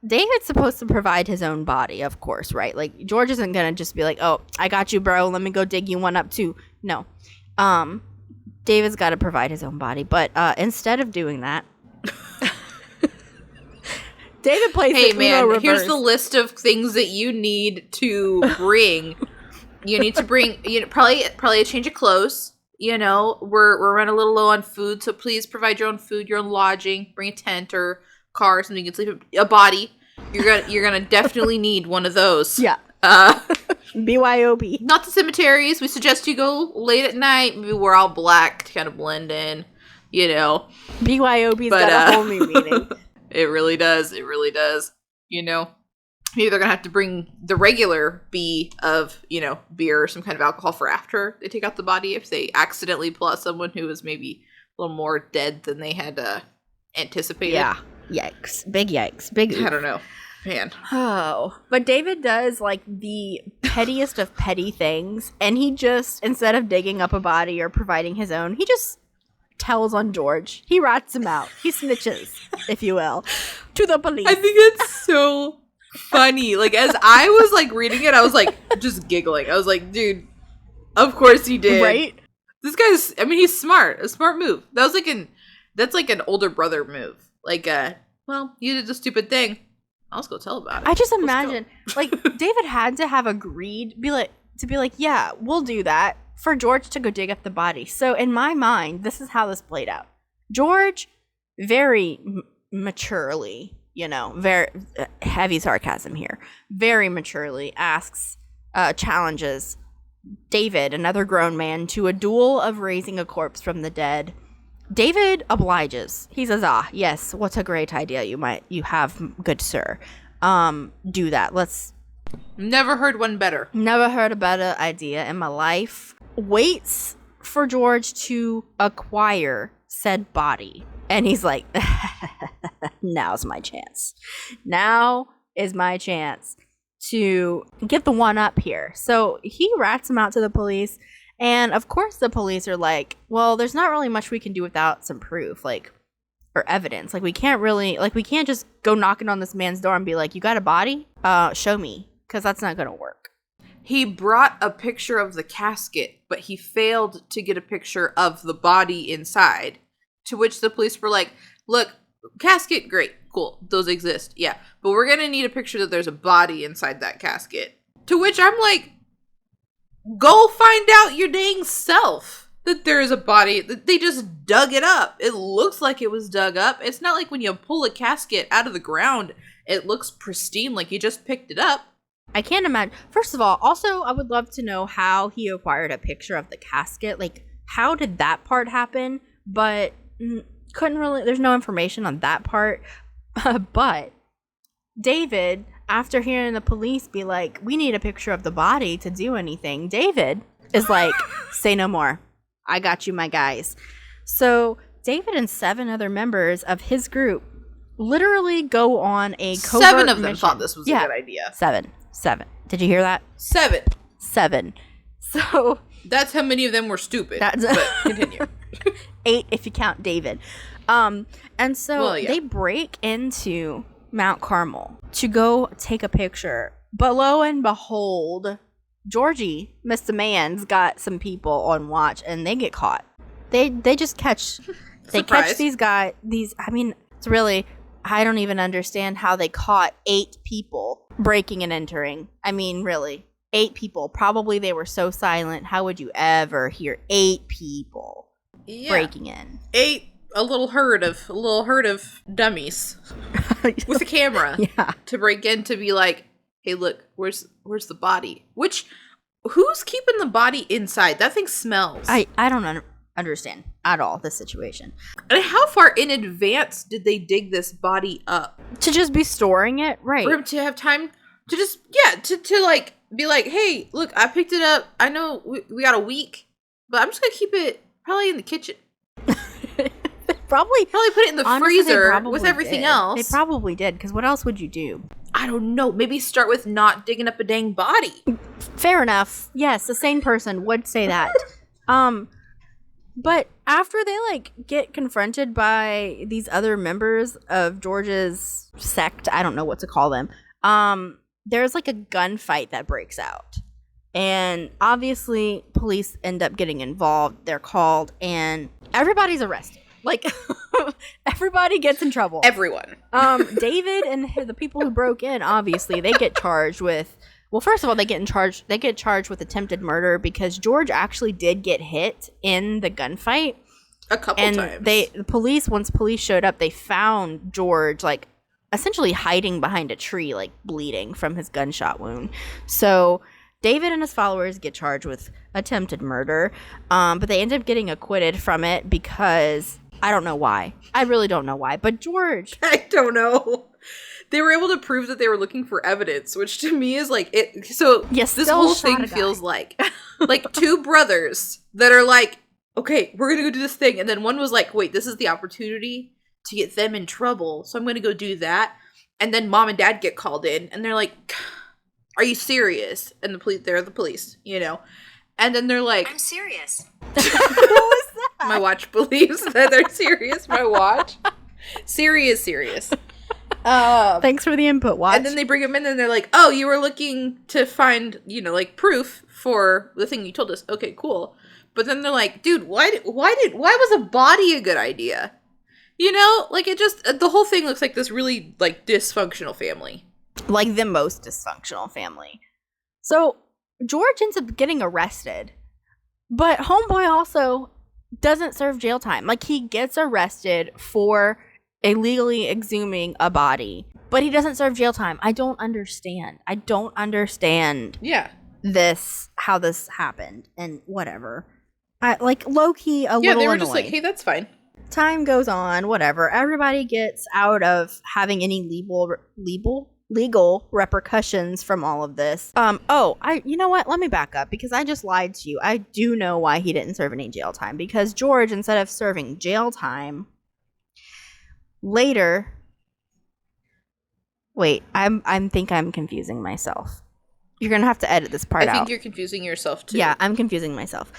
David's supposed to provide his own body, of course, right? George isn't gonna just be like, "Oh, I got you, bro. Let me go dig you one up too." No, David's got to provide his own body. But instead of doing that, David plays. Hey, man, here's the list of things that you need to bring. You need to bring, probably a change of clothes. We're running a little low on food, so please provide your own food, your own lodging. Bring a tent or car or something you can sleep in. A body. You're gonna definitely need one of those. Yeah. BYOB. Not the cemeteries. We suggest you go late at night. Maybe we're all black to kind of blend in. BYOB's got a whole new meaning. It really does. It really does. Maybe they're gonna have to bring the regular B of beer or some kind of alcohol for after they take out the body if they accidentally pull out someone who was maybe a little more dead than they had anticipated. Yeah. Yikes. Big yikes. Big oof. I don't know. Man. Oh. But David does the pettiest of petty things, and he just, instead of digging up a body or providing his own, he just tells on George. He rats him out. He snitches, if you will, to the police. I think it's so funny. As I was reading it, I was just giggling. I was like, dude, of course he did. Right? This guy's, he's smart. A smart move. That's an older brother move. Well, you did the stupid thing. I'll just go tell about it. I just imagine, David had to have agreed, be like, yeah, we'll do that. for George to go dig up the body. So in my mind, this is how this played out. George very maturely, very heavy sarcasm here, very maturely challenges David, another grown man, to a duel of raising a corpse from the dead. David obliges. He says, yes, what a great idea you have, good sir. Do that. Never heard one better. Never heard a better idea in my life. Waits for George to acquire said body. And he's like, now's my chance. Now is my chance to get the one up here. So he rats him out to the police. And of course the police are like, well, there's not really much we can do without some proof, or evidence. We can't just go knocking on this man's door and be like, you got a body? Show me. Because that's not going to work. He brought a picture of the casket, but he failed to get a picture of the body inside. To which the police were like, look, casket, great, cool, those exist, yeah. But we're going to need a picture that there's a body inside that casket. To which I'm like, go find out your dang self that there is a body. They just dug it up. It looks like it was dug up. It's not like when you pull a casket out of the ground, it looks pristine, like you just picked it up. I can't imagine. First of all, also, I would love to know how he acquired a picture of the casket. How did that part happen? But couldn't really, there's no information on that part. But David, after hearing the police be like, we need a picture of the body to do anything, David is like, say no more. I got you, my guys. So David and 7 other members of his group literally go on a covert 7 of them mission. thought this was a good idea. 7. Did you hear that? 7. 7. So that's how many of them were stupid. But continue. 8 if you count David. And so they break into Mt Carmel to go take a picture. But lo and behold, Georgie, Mr. Man's got some people on watch and they get caught. They just catch these guys. It's really, I don't even understand how they caught 8 people breaking and entering. Really, 8 people. Probably they were so silent. How would you ever hear 8 people breaking in? 8, a little herd of dummies with a camera to break in to be like, hey, look, where's the body? Who's keeping the body inside? That thing smells. I don't understand at all this situation. And how far in advance did they dig this body up? To just be storing it, right? For him to have time to just to be like, hey, look, I picked it up. I know we got a week, but I'm just gonna keep it probably in the kitchen. probably put it in the freezer with everything else. They probably did, because what else would you do? I don't know. Maybe start with not digging up a dang body. Fair enough. Yes, a sane person would say that. But after they get confronted by these other members of George's sect, I don't know what to call them. There's a gunfight that breaks out. And obviously police end up getting involved. They're called and everybody's arrested. Everybody gets in trouble. Everyone. David and the people who broke in, obviously, they get charged with. Well, first of all, they get charged with attempted murder because George actually did get hit in the gunfight a couple times. And once police showed up, they found George essentially hiding behind a tree, bleeding from his gunshot wound. So David and his followers get charged with attempted murder, but they end up getting acquitted from it because I don't know why. I really don't know why. But George, I don't know. They were able to prove that they were looking for evidence, which to me is it. So yes, this whole thing feels like 2 brothers that are okay, we're gonna go do this thing, and then one was wait, this is the opportunity to get them in trouble, so I'm gonna go do that, and then mom and dad get called in, and they're like, are you serious? And they're the police, and then they're like, I'm serious. What was that? My watch believes that they're serious. My watch, serious. Thanks for the input, watch. And then they bring him in and they're like, oh, you were looking to find, proof for the thing you told us. Okay, cool. But then they're like, dude, why was a body a good idea? The whole thing looks like this really dysfunctional family. The most dysfunctional family. So George ends up getting arrested. But homeboy also doesn't serve jail time. Like, he gets arrested for illegally exhuming a body, but he doesn't serve jail time. I don't understand. Yeah. How this happened and whatever. I like low-key a little Yeah, they were annoyed. just like, hey, that's fine. Time goes on, whatever. Everybody gets out of having any legal repercussions from all of this. You know what? Let me back up because I just lied to you. I do know why he didn't serve any jail time, because George, instead of serving jail time later, wait, I think I'm confusing myself. You're gonna have to edit this part out. I think you're confusing yourself too. Yeah, I'm confusing myself.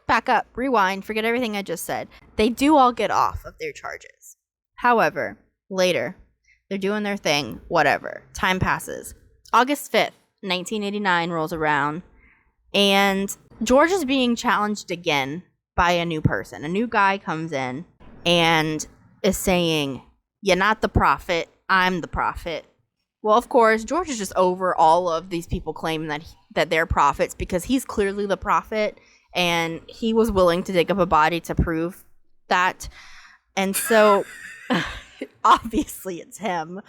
Back up, rewind, forget everything I just said. They do all get off of their charges. However, later, they're doing their thing, whatever. Time passes. August 5th, 1989 rolls around, and George is being challenged again by a new person. A new guy comes in and is saying, "You're not the prophet, I'm the prophet." Well, of course, George is just over all of these people claiming that they're prophets, because he's clearly the prophet, and he was willing to dig up a body to prove that. And so, obviously, it's him.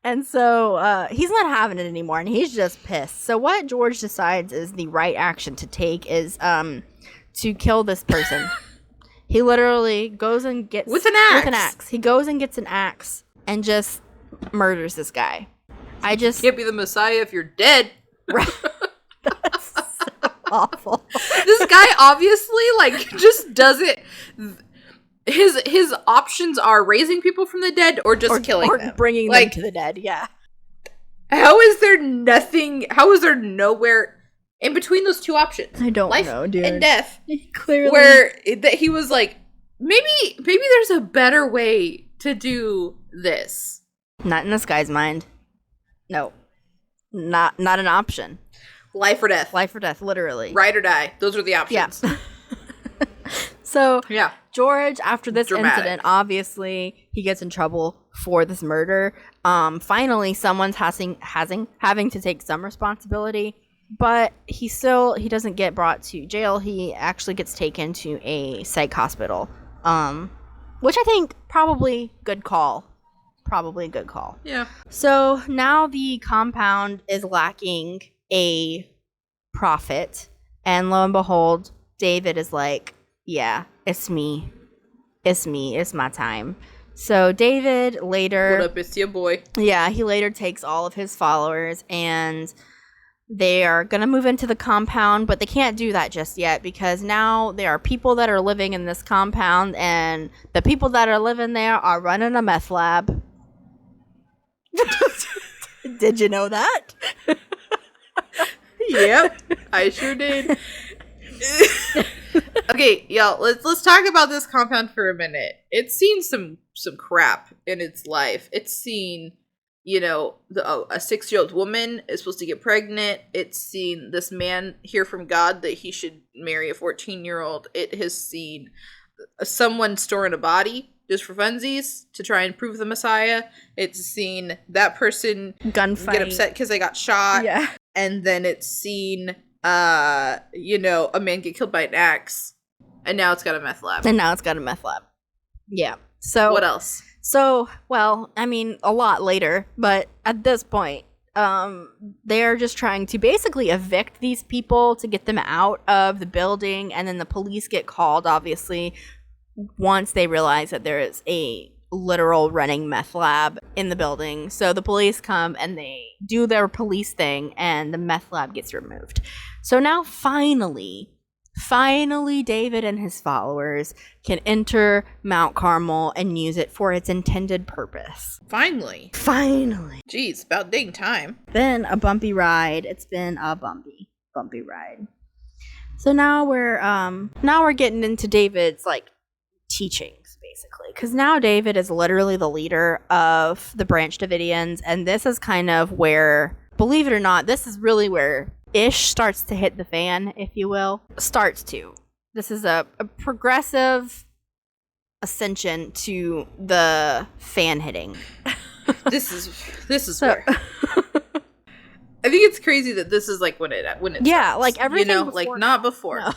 And so, he's not having it anymore, and he's just pissed. So what George decides is the right action to take is to kill this person. He literally goes and gets... With an axe! With an axe. He goes and gets an axe and just murders this guy. You can't be the Messiah if you're dead. That's so awful. This guy obviously, like, just doesn't... His options are raising people from the dead or just killing them. Or bringing them to the dead, yeah. How is there nowhere in between those two options? I don't Life know, dude. and death. Clearly. Where that he was like, maybe there's a better way to do this. Not in this guy's mind. No. Not an option. Life or death. Life or death, literally. Ride or die. Those are the options. Yeah. So, yeah. George, after this Dramatic. incident, obviously, he gets in trouble for this murder. Finally, someone's having to take some responsibility, but he doesn't get brought to jail. He actually gets taken to a psych hospital, which I think probably good call. Probably a good call. Yeah. So now the compound is lacking a prophet, and lo and behold, David is like, yeah, it's me. It's my time. So David later... What up, it's your boy. Yeah, he later takes all of his followers, and they are going to move into the compound, but they can't do that just yet, because now there are people that are living in this compound, and the people that are living there are running a meth lab. Did you know that? Yep, I sure did. Okay, y'all, let's talk about this compound for a minute. It's seen some crap in its life. It's seen, a 6-year-old woman is supposed to get pregnant. It's seen this man hear from God that he should marry a 14-year-old. It has seen someone storing a body just for funsies to try and prove the Messiah. It's seen that person Gunfight. get upset because they got shot. Yeah. And then it's seen, a man get killed by an axe. And now it's got a meth lab. Yeah. So What else? So, well, I mean, a lot later, but at this point, they're just trying to basically evict these people to get them out of the building, and then the police get called, obviously, once they realize that there is a literal running meth lab in the building. So the police come and they do their police thing, and the meth lab gets removed. So now finally, David and his followers can enter Mt Carmel and use it for its intended purpose. Finally. Jeez, about dang time. Been a bumpy ride. It's been a bumpy ride. So now we're getting into David's teachings, basically, because now David is literally the leader of the Branch Davidians, and this is kind of where, believe it or not, this is really where ish starts to hit the fan, if you will. This is a progressive ascension to the fan hitting. This is where. I think it's crazy that this is like when it Yeah, starts, like everything you know, before like not before. No.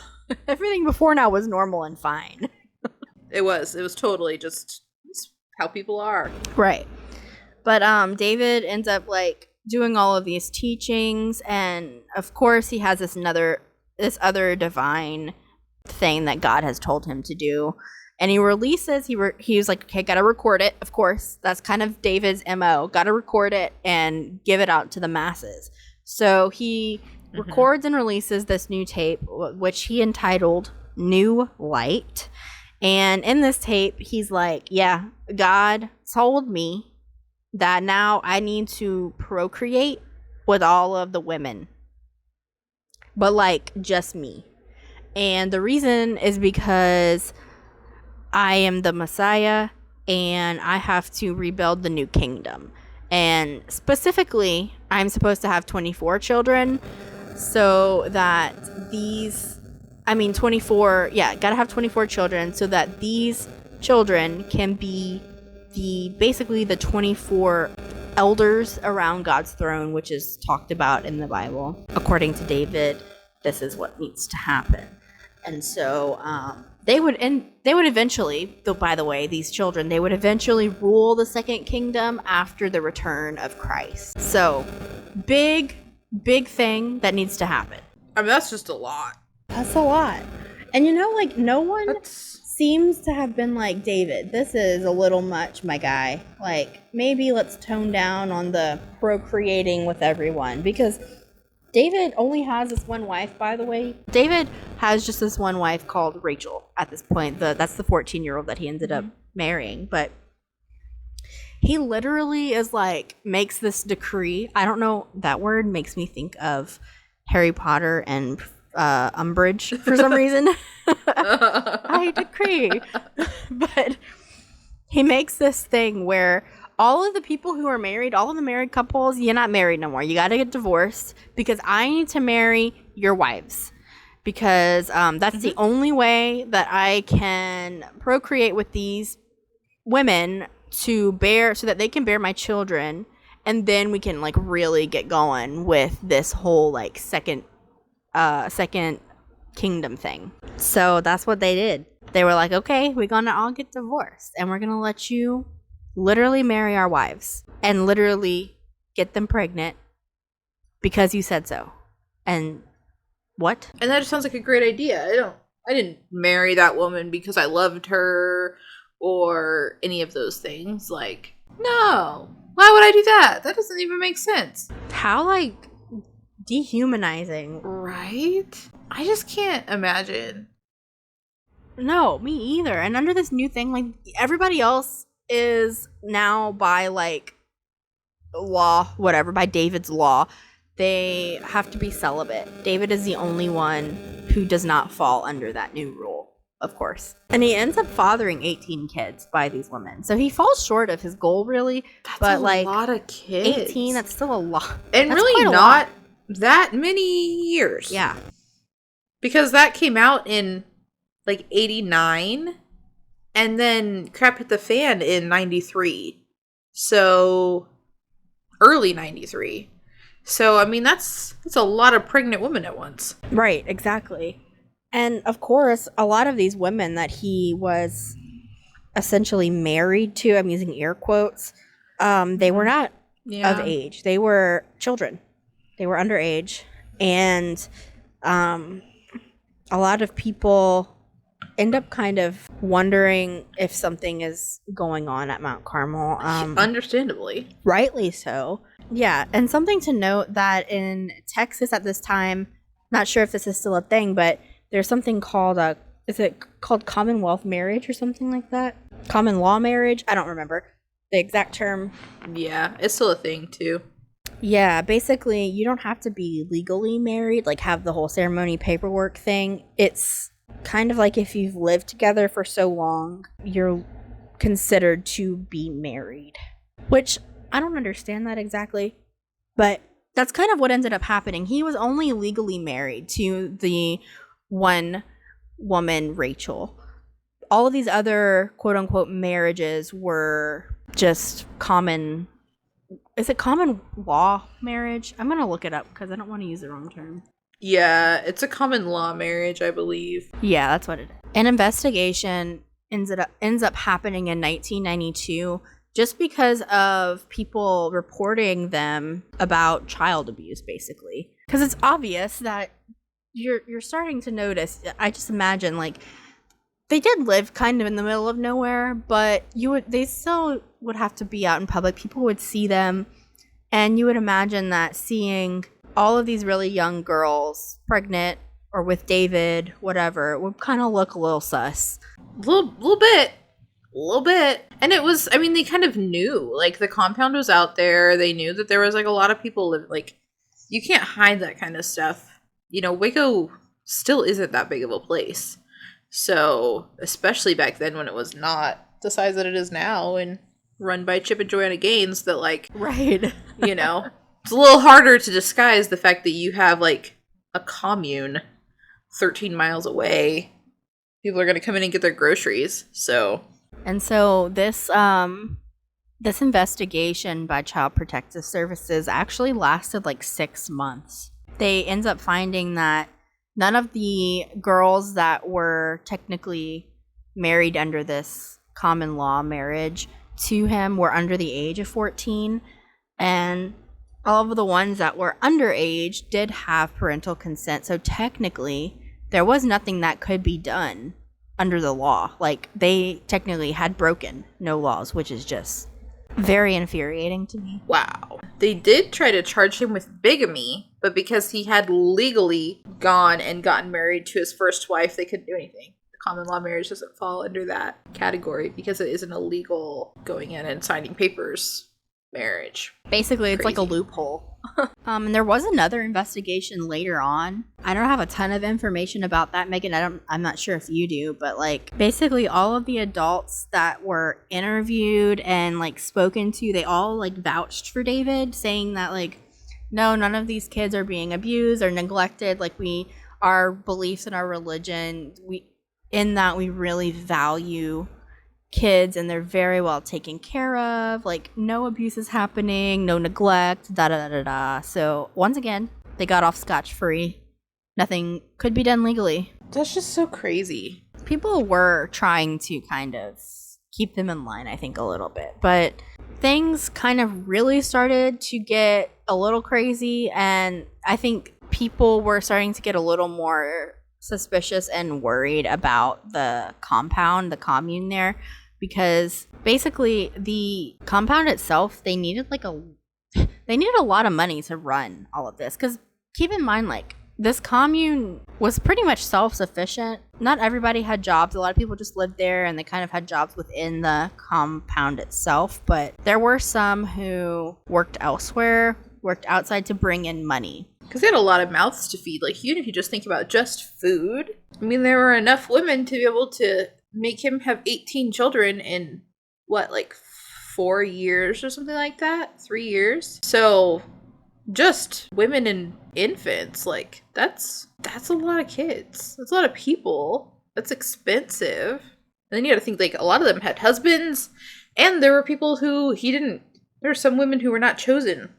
Everything before now was normal and fine. It was totally just how people are. Right. But David ends up like doing all of these teachings, and of course he has this other divine thing that God has told him to do. And he releases, he was like, okay, gotta record it. Of course, that's kind of David's MO. Gotta record it and give it out to the masses. So he records and releases this new tape, which he entitled New Light. And in this tape, he's like, yeah, God told me that now I need to procreate with all of the women. But like, just me. And the reason is because I am the Messiah and I have to rebuild the new kingdom. And specifically, I'm supposed to have 24 children so that 24, gotta have 24 children so that these children can be basically the 24 elders around God's throne, which is talked about in the Bible. According to David, this is what needs to happen. And so they would eventually, though, by the way, these children, they would eventually rule the second kingdom after the return of Christ. So big thing that needs to happen. I mean, that's just a lot. That's a lot. And you know, like, no one seems to have been like, David, this is a little much, my guy. Like, maybe let's tone down on the procreating with everyone, because David only has this one wife, by the way. David has just this one wife called Rachel at this point. That's the 14-year-old that he ended up marrying. But he literally is like, makes this decree. I don't know, that word makes me think of Harry Potter and Umbridge for some reason. I decree. But he makes this thing where all of the people who are married, all of the married couples, you're not married no more. You got to get divorced because I need to marry your wives. Because that's the only way that I can procreate with these women so that they can bear my children. And then we can like really get going with this whole like second kingdom thing. So that's what they did. They were like, okay, we're gonna all get divorced and we're gonna let you literally marry our wives and literally get them pregnant because you said so. And what? And that just sounds like a great idea. I didn't marry that woman because I loved her or any of those things. Like, no. Why would I do that? That doesn't even make sense. How like dehumanizing. Right? I just can't imagine. No, me either. And under this new thing, like, everybody else is now by like law, whatever, by David's law, they have to be celibate. David is the only one who does not fall under that new rule, of course. And he ends up fathering 18 kids by these women. So he falls short of his goal, really. That's a lot of kids. 18, that's still a lot. And that's really not that many years. Yeah. Because that came out in like 89 and then crap hit the fan in 93. So early 93. So I mean that's a lot of pregnant women at once. Right, exactly. And of course, a lot of these women that he was essentially married to, I'm using air quotes, they were not of age. They were children. They were underage. And a lot of people end up kind of wondering if something is going on at Mount Carmel. Understandably. Rightly so. Yeah, and something to note that in Texas at this time, not sure if this is still a thing, but there's something called is it called Commonwealth marriage or something like that? Common law marriage? I don't remember the exact term. Yeah, it's still a thing too. Yeah, basically you don't have to be legally married, like have the whole ceremony paperwork thing. It's kind of like if you've lived together for so long, you're considered to be married. Which I don't understand that exactly, but that's kind of what ended up happening. He was only legally married to the one woman, Rachel. All of these other quote unquote marriages were just common is it common law marriage? I'm going to look it up because I don't want to use the wrong term. Yeah, it's a common law marriage, I believe. Yeah, that's what it is. An investigation ends up happening in 1992 just because of people reporting them about child abuse, basically. Because it's obvious that you're starting to notice. I just imagine, like, they did live kind of in the middle of nowhere, but they still would have to be out in public. People would see them, and you would imagine that seeing all of these really young girls pregnant or with David, whatever, would kind of look a little sus. Little bit. And it was, I mean, they kind of knew, like, the compound was out there. They knew that there was, like, a lot of people like, you can't hide that kind of stuff. You know, Waco still isn't that big of a place. So, especially back then when it was not the size that it is now and run by Chip and Joanna Gaines, that, like, right. You know, it's a little harder to disguise the fact that you have, like, a commune 13 miles away. People are going to come in and get their groceries. So, and so this investigation by Child Protective Services actually lasted like 6 months. They end up finding that none of the girls that were technically married under this common law marriage to him were under the age of 14, and all of the ones that were underage did have parental consent. So technically, there was nothing that could be done under the law. Like, they technically had broken no laws, which is just very infuriating to me. Wow. They did try to charge him with bigamy, but because he had legally gone and gotten married to his first wife, they couldn't do anything. The common law marriage doesn't fall under that category because it isn't illegal going in and signing papers marriage. Basically, it's like a loophole. And there was another investigation later on. I don't have a ton of information about that, Megan. I'm not sure if you do, but like basically all of the adults that were interviewed and like spoken to, they all like vouched for David, saying that like, no, none of these kids are being abused or neglected. Like, our beliefs in our religion, we really value kids and they're very well taken care of. Like, no abuse is happening, no neglect, da da da da. So once again, they got off scotch-free. Nothing could be done legally. That's just so crazy. People were trying to kind of keep them in line, I think, a little bit, but things kind of really started to get a little crazy, and I think people were starting to get a little more suspicious and worried about the compound, the commune there, because basically the compound itself, they needed a lot of money to run all of this. Because keep in mind, like, this commune was pretty much self-sufficient. Not everybody had jobs. A lot of people just lived there and they kind of had jobs within the compound itself, but there were some who worked elsewhere, worked outside to bring in money. Because they had a lot of mouths to feed. Like, even if you just think about just food, I mean, there were enough women to be able to make him have 18 children in, what, like 4 years or something like that? 3 years? So, just women and infants, like, that's a lot of kids. That's a lot of people. That's expensive. And then you gotta think, like, a lot of them had husbands, and there were people who there were some women who were not chosen.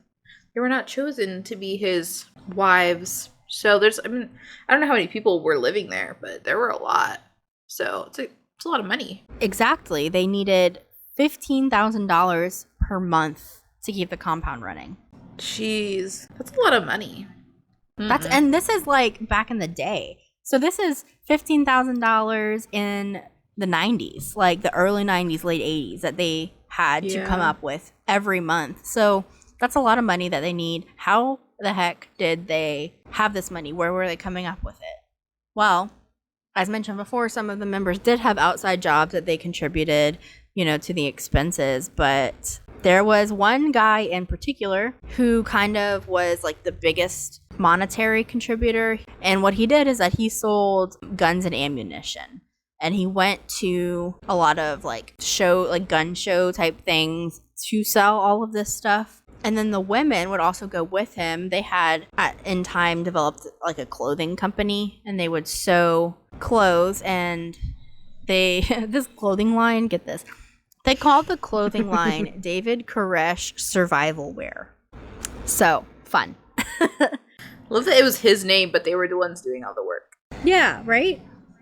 They were not chosen to be his wives. So I don't know how many people were living there, but there were a lot. So it's a lot of money. Exactly. They needed $15,000 per month to keep the compound running. Jeez, that's a lot of money. And this is like back in the day. So this is $15,000 in the 90s, like the early 90s, late 80s, that they had to come up with every month. So that's a lot of money that they need. How the heck did they have this money? Where were they coming up with it? Well, as mentioned before, some of the members did have outside jobs that they contributed, to the expenses. But there was one guy in particular who kind of was like the biggest monetary contributor. And what he did is that he sold guns and ammunition. And he went to a lot of gun show type things to sell all of this stuff. And then the women would also go with him. They had, in time, developed like a clothing company, and they would sew clothes. And this clothing line, get this, They called the clothing line David Koresh Survival Wear. So, fun. Love that it was his name, but they were the ones doing all the work. Yeah, right?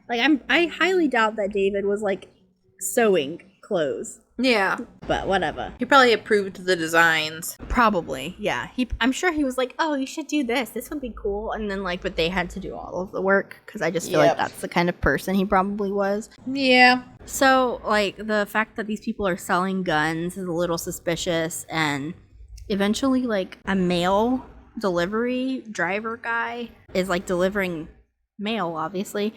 Like, I highly doubt that David was, like, sewing clothes. Yeah. But whatever. He probably approved the designs. Probably, yeah. I'm sure he was like, oh, you should do this. This would be cool. And then, like, but they had to do all of the work because I just feel like that's the kind of person he probably was. Yeah. So, like, the fact that these people are selling guns is a little suspicious. And eventually, like, a mail delivery driver guy is, like, delivering mail, obviously,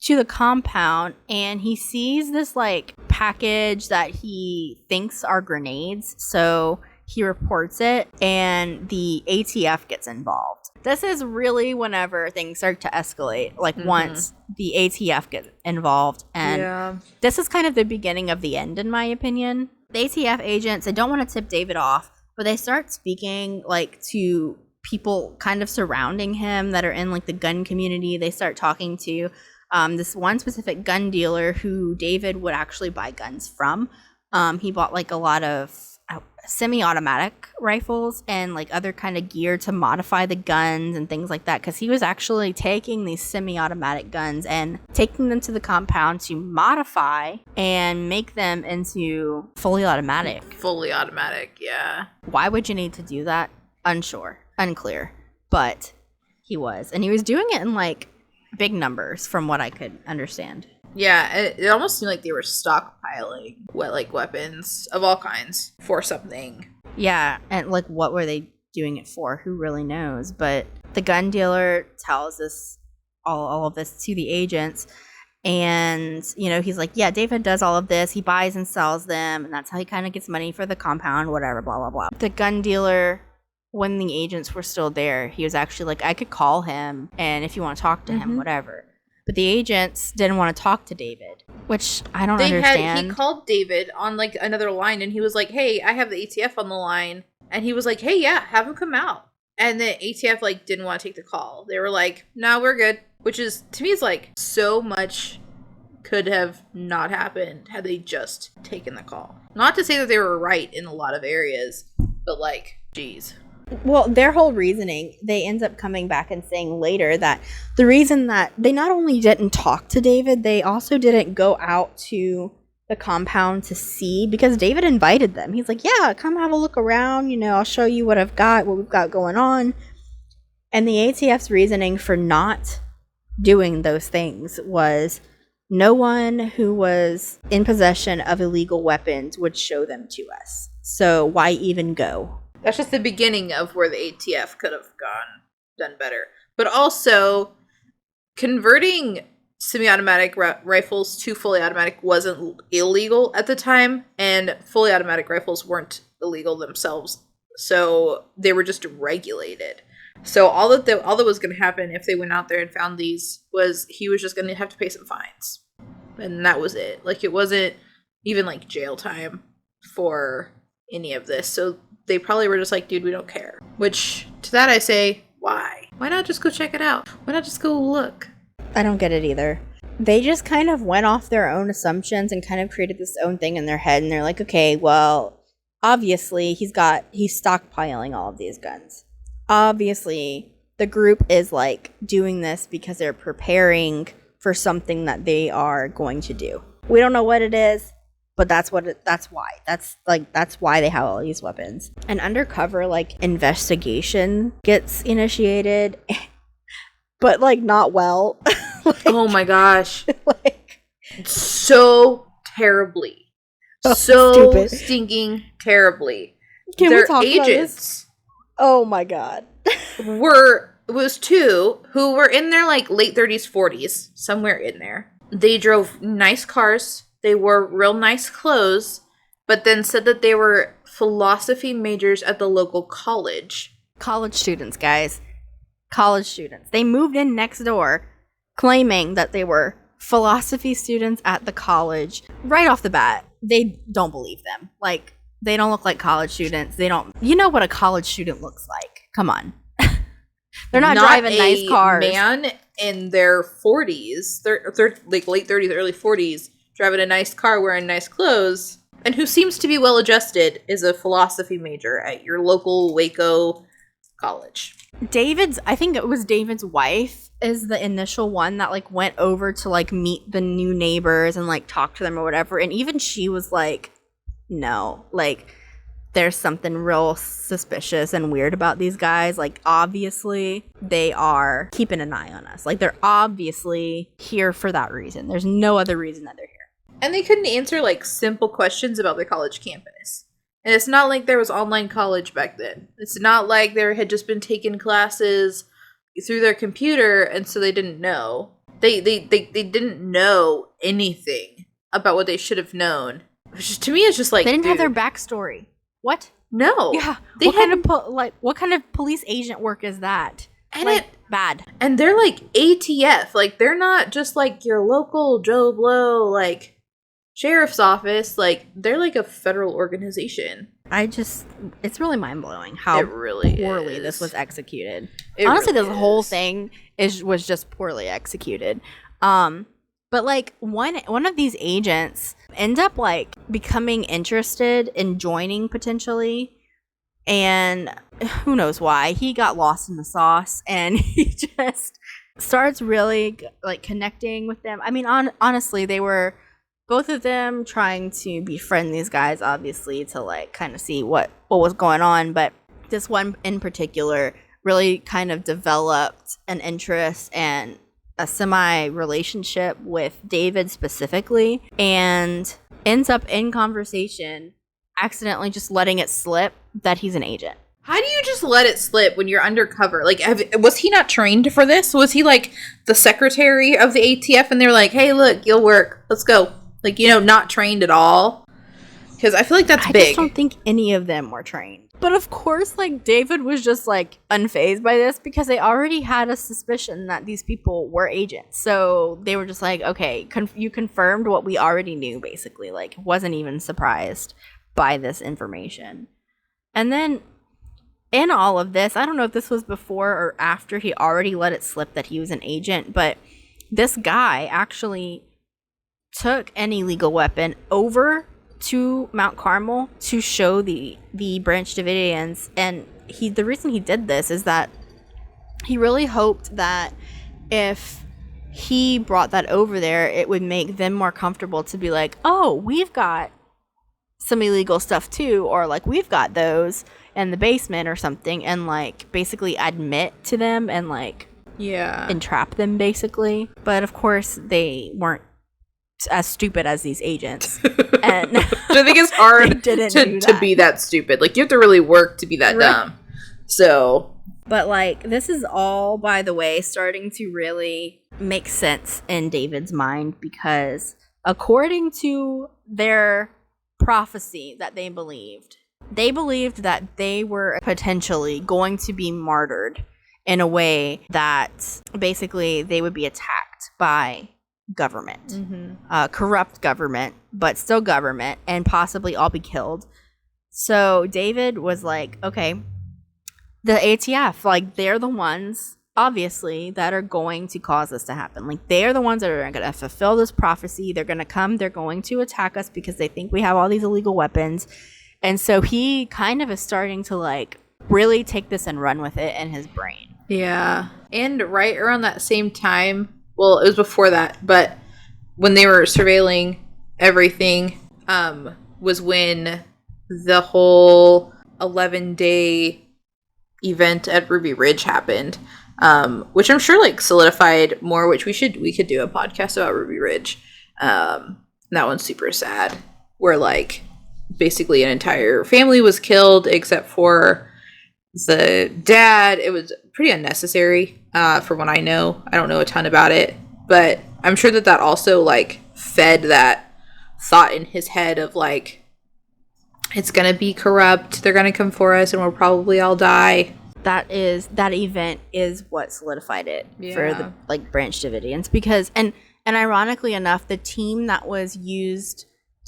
to the compound, and he sees this like package that he thinks are grenades, so he reports it and the ATF gets involved. This is really whenever things start to escalate, like once the ATF gets involved, and this is kind of the beginning of the end in my opinion. The ATF agents, they don't want to tip David off, but they start speaking like to people kind of surrounding him that are in like the gun community. They start talking to this one specific gun dealer who David would actually buy guns from. He bought like a lot of semi-automatic rifles and like other kind of gear to modify the guns and things like that, because he was actually taking these semi-automatic guns and taking them to the compound to modify and make them into fully automatic. Fully automatic, yeah. Why would you need to do that? Unclear. But he was. And he was doing it in like big numbers from what I could understand. Yeah, it almost seemed like they were stockpiling weapons of all kinds for something. Yeah, and like what were they doing it for? Who really knows? But the gun dealer tells us all of this to the agents, and you know, he's like, yeah, David does all of this. He buys and sells them, and that's how he kind of gets money for the compound, whatever, blah blah blah. The gun dealer, when the agents were still there, he was actually like, I could call him, and if you want to talk to him, whatever. But the agents didn't want to talk to David, which I don't understand. He called David on like another line, and he was like, hey, I have the ATF on the line. And he was like, hey, yeah, have him come out. And the ATF like didn't want to take the call. They were like, no, we're good. Which is, to me, is like so much could have not happened had they just taken the call. Not to say that they were right in a lot of areas, but like, geez. Well, their whole reasoning, they end up coming back and saying later that the reason that they not only didn't talk to David, they also didn't go out to the compound to see, because David invited them. He's like, yeah, come have a look around. You know, I'll show you what I've got, what we've got going on. And the ATF's reasoning for not doing those things was no one who was in possession of illegal weapons would show them to us. So why even go? That's just the beginning of where the ATF could have done better. But also, converting semi-automatic rifles to fully automatic wasn't illegal at the time, and fully automatic rifles weren't illegal themselves. So they were just regulated. So all that was going to happen if they went out there and found these was he was just going to have to pay some fines. And that was it. Like, it wasn't even like jail time for any of this. So they probably were just like, dude, we don't care. Which, to that I say, why? Why not just go check it out? Why not just go look? I don't get it either. They just kind of went off their own assumptions and kind of created this own thing in their head. And they're like, okay, well, obviously he's stockpiling all of these guns. Obviously, the group is like doing this because they're preparing for something that they are going to do. We don't know what it is. But that's why they have all these weapons. An undercover like investigation gets initiated, but like not well. Like, oh my gosh. Like, so terribly. So stupid. Stinking terribly. Can we talk about this? Oh my god. was two who were in their like late 30s, 40s, somewhere in there. They drove nice cars. They wore real nice clothes, but then said that they were philosophy majors at the local college. College students, guys. College students. They moved in next door claiming that they were philosophy students at the college. Right off the bat, they don't believe them. Like, they don't look like college students. They don't. You know what a college student looks like. Come on. They're not driving nice cars. Man in their 40s, they're like late 30s, early 40s, driving a nice car, wearing nice clothes. and who seems to be well adjusted, is a philosophy major at your local Waco college. I think it was David's wife is the initial one that like went over to like meet the new neighbors and like talk to them or whatever. And even she was like, no, like there's something real suspicious and weird about these guys. Like obviously they are keeping an eye on us. Like they're obviously here for that reason. There's no other reason that they're here. And they couldn't answer like simple questions about their college campus. And it's not like there was online college back then. It's not like they had just been taking classes through their computer and so they didn't know. They didn't know anything about what they should have known. Which to me is just like, they didn't have their backstory. What? No. Yeah. They what kind of police agent work is that? And like, bad. And they're like ATF. Like they're not just like your local Joe Blow like sheriff's office. Like they're like a federal organization. It's really mind-blowing how it really poorly is. This was executed. It Honestly, really this whole is. thing was just poorly executed. But like one of these agents end up like becoming interested in joining potentially, and who knows why. He got lost in the sauce and he just starts really like connecting with them. I mean, honestly, they were both of them trying to befriend these guys, obviously, to like kind of see what was going on. But this one in particular really kind of developed an interest and a semi-relationship with David specifically, and ends up in conversation accidentally just letting it slip that he's an agent. How do you just let it slip when you're undercover? Like, was he not trained for this? Was he like the secretary of the ATF and they're like, hey, look, you'll work. Let's go. Like, not trained at all? Because I feel like that's big. I just don't think any of them were trained. But of course, like, David was just, like, unfazed by this because they already had a suspicion that these people were agents. So they were just like, okay, you confirmed what we already knew, basically. Like, wasn't even surprised by this information. And then in all of this, I don't know if this was before or after he already let it slip that he was an agent, but this guy actually took an illegal weapon over to Mt Carmel to show the Branch Davidians. And the reason he did this is that he really hoped that if he brought that over there, it would make them more comfortable to be like, oh, we've got some illegal stuff too, or like we've got those in the basement or something, and like basically admit to them and like entrap them basically. But of course they weren't as stupid as these agents. And I think it's hard to be that stupid. Like, you have to really work to be that dumb. So, but like, this is all, by the way, starting to really make sense in David's mind, because according to their prophecy that they believed that they were potentially going to be martyred in a way that basically they would be attacked by government, corrupt government, but still government, and possibly all be killed. So David was like, okay, the ATF, like, they're the ones, obviously, that are going to cause this to happen. Like, they're the ones that are going to fulfill this prophecy. They're going to come, they're going to attack us because they think we have all these illegal weapons. And so he kind of is starting to like really take this and run with it in his brain. Yeah. And right around that same time, well, it was before that, but when they were surveilling everything, was when the whole 11-day event at Ruby Ridge happened, which I'm sure like solidified more, which we could do a podcast about Ruby Ridge. That one's super sad, where like basically an entire family was killed except for the dad. It was pretty unnecessary, from what I know. I don't know a ton about it, but I'm sure that also like fed that thought in his head of like, it's gonna be corrupt, they're gonna come for us, and we'll probably all die. That event is what solidified it for the like Branch Davidians, because and ironically enough, the team that was used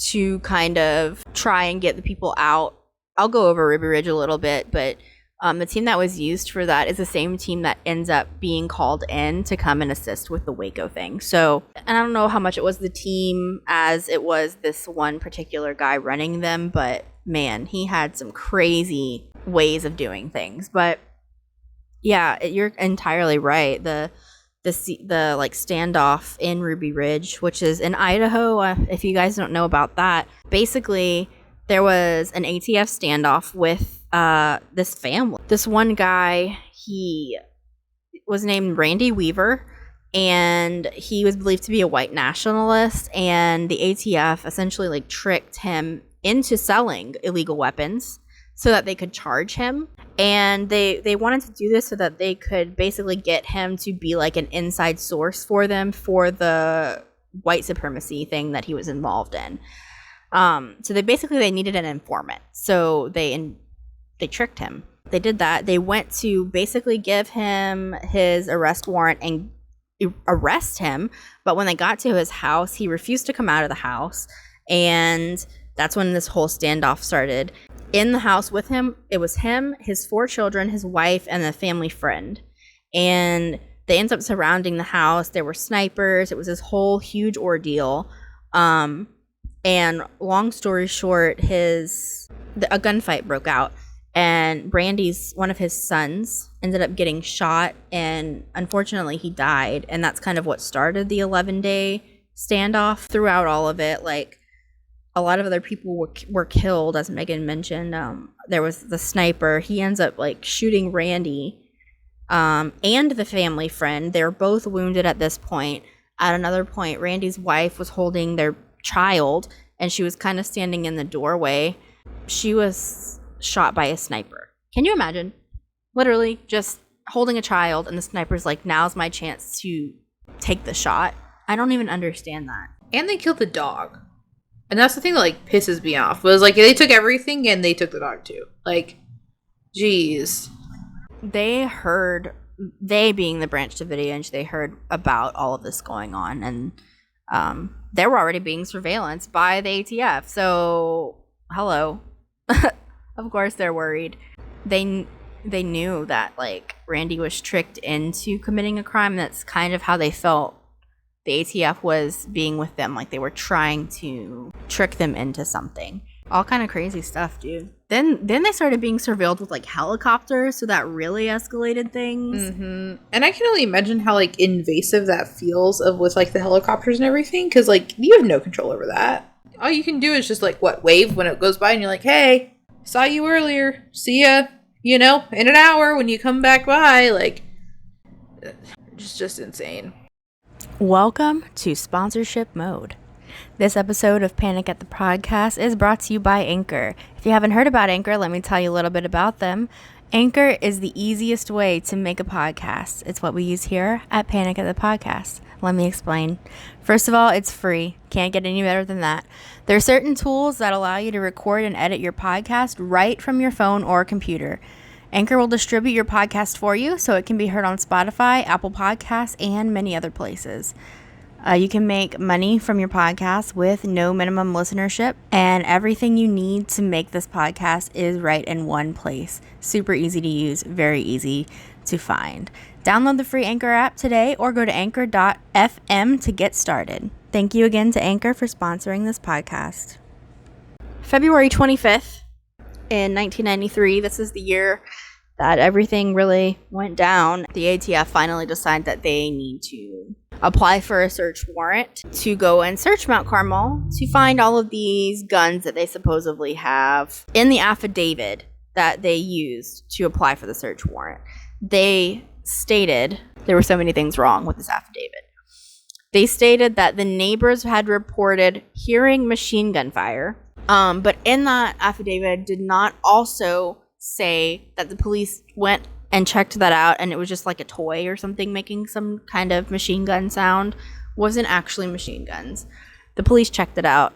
to kind of try and get the people out, I'll go over Ruby Ridge a little bit, but The team that was used for that is the same team that ends up being called in to come and assist with the Waco thing. So, and I don't know how much it was the team as it was this one particular guy running them, but man, he had some crazy ways of doing things. But yeah, you're entirely right. The like standoff in Ruby Ridge, which is in Idaho. If you guys don't know about that, basically there was an ATF standoff with this family. This one guy, he was named Randy Weaver, and he was believed to be a white nationalist, and the ATF essentially like tricked him into selling illegal weapons so that they could charge him. And they wanted to do this so that they could basically get him to be like an inside source for them for the white supremacy thing that he was involved in. So they needed an informant. So they tricked him. They did that. They went to basically give him his arrest warrant and arrest him. But when they got to his house, he refused to come out of the house. And that's when this whole standoff started. In the house with him, it was him, his 4 children, his wife, and a family friend. And they ended up surrounding the house. There were snipers. It was this whole huge ordeal. And long story short, a gunfight broke out. And Brandy's, one of his sons, ended up getting shot. And unfortunately, he died. And that's kind of what started the 11-day standoff. Throughout all of it, like, a lot of other people were killed, as Megan mentioned. There was the sniper. He ends up like shooting Randy and the family friend. They're both wounded at this point. At another point, Randy's wife was holding their child, and she was kind of standing in the doorway. She was shot by a sniper. Can you imagine? Literally just holding a child, and the sniper's like, now's my chance to take the shot. I don't even understand that. And they killed the dog. And that's the thing that, like, pisses me off. Was, like, they took everything and they took the dog, too. Like, jeez. They being the Branch Davidians, they heard about all of this going on. And they were already being surveillanced by the ATF. So, hello. Of course they're worried. They knew that, like, Randy was tricked into committing a crime. That's kind of how they felt the ATF was being with them, like they were trying to trick them into something. All kind of crazy stuff, dude. Then they started being surveilled with like helicopters, so that really escalated things. Mm-hmm. And I can only imagine how like invasive that feels with like the helicopters and everything, because like you have no control over that. All you can do is just like wave when it goes by, and you're like, hey, saw you earlier, see ya, in an hour when you come back by. Like, just insane. Welcome to Sponsorship Mode. This episode of Panic at the Podcast is brought to you by Anchor. If you haven't heard about Anchor, let me tell you a little bit about them. Anchor is the easiest way to make a podcast. It's what we use here at Panic at the Podcast. Let me explain. First of all, it's free. Can't get any better than that. There are certain tools that allow you to record and edit your podcast right from your phone or computer. Anchor will distribute your podcast for you so it can be heard on Spotify, Apple Podcasts, and many other places. You can make money from your podcast with no minimum listenership, and everything you need to make this podcast is right in one place. Super easy to use, very easy to find. Download the free Anchor app today or go to anchor.fm to get started. Thank you again to Anchor for sponsoring this podcast. February 25th. In 1993, this is the year that everything really went down. The ATF finally decided that they need to apply for a search warrant to go and search Mt Carmel to find all of these guns that they supposedly have. In the affidavit that they used to apply for the search warrant, they stated there were so many things wrong with this affidavit. They stated that the neighbors had reported hearing machine gun fire. But in that affidavit did not also say that the police went and checked that out and it was just like a toy or something making some kind of machine gun sound. Wasn't actually machine guns. The police checked it out.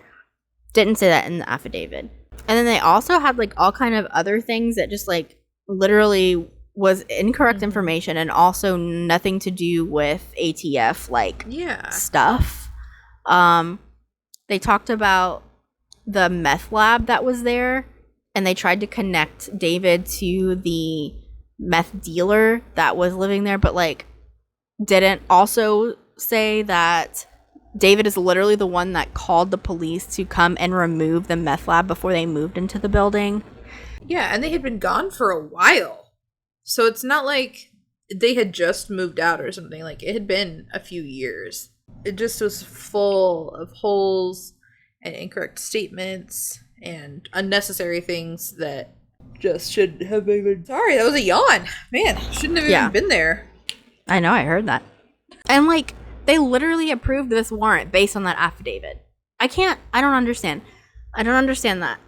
Didn't say that in the affidavit. And then they also had like all kind of other things that just like literally was incorrect information and also nothing to do with ATF stuff. They talked about the meth lab that was there and they tried to connect David to the meth dealer that was living there, but like didn't also say that David is literally the one that called the police to come and remove the meth lab before they moved into the building. Yeah, and they had been gone for a while. So it's not like they had just moved out or something. Like, it had been a few years. It just was full of holes and incorrect statements and unnecessary things that just shouldn't have been. Sorry, that was a yawn. Man, shouldn't have even been there. I know, I heard that. And like, they literally approved this warrant based on that affidavit. I don't understand. I don't understand that.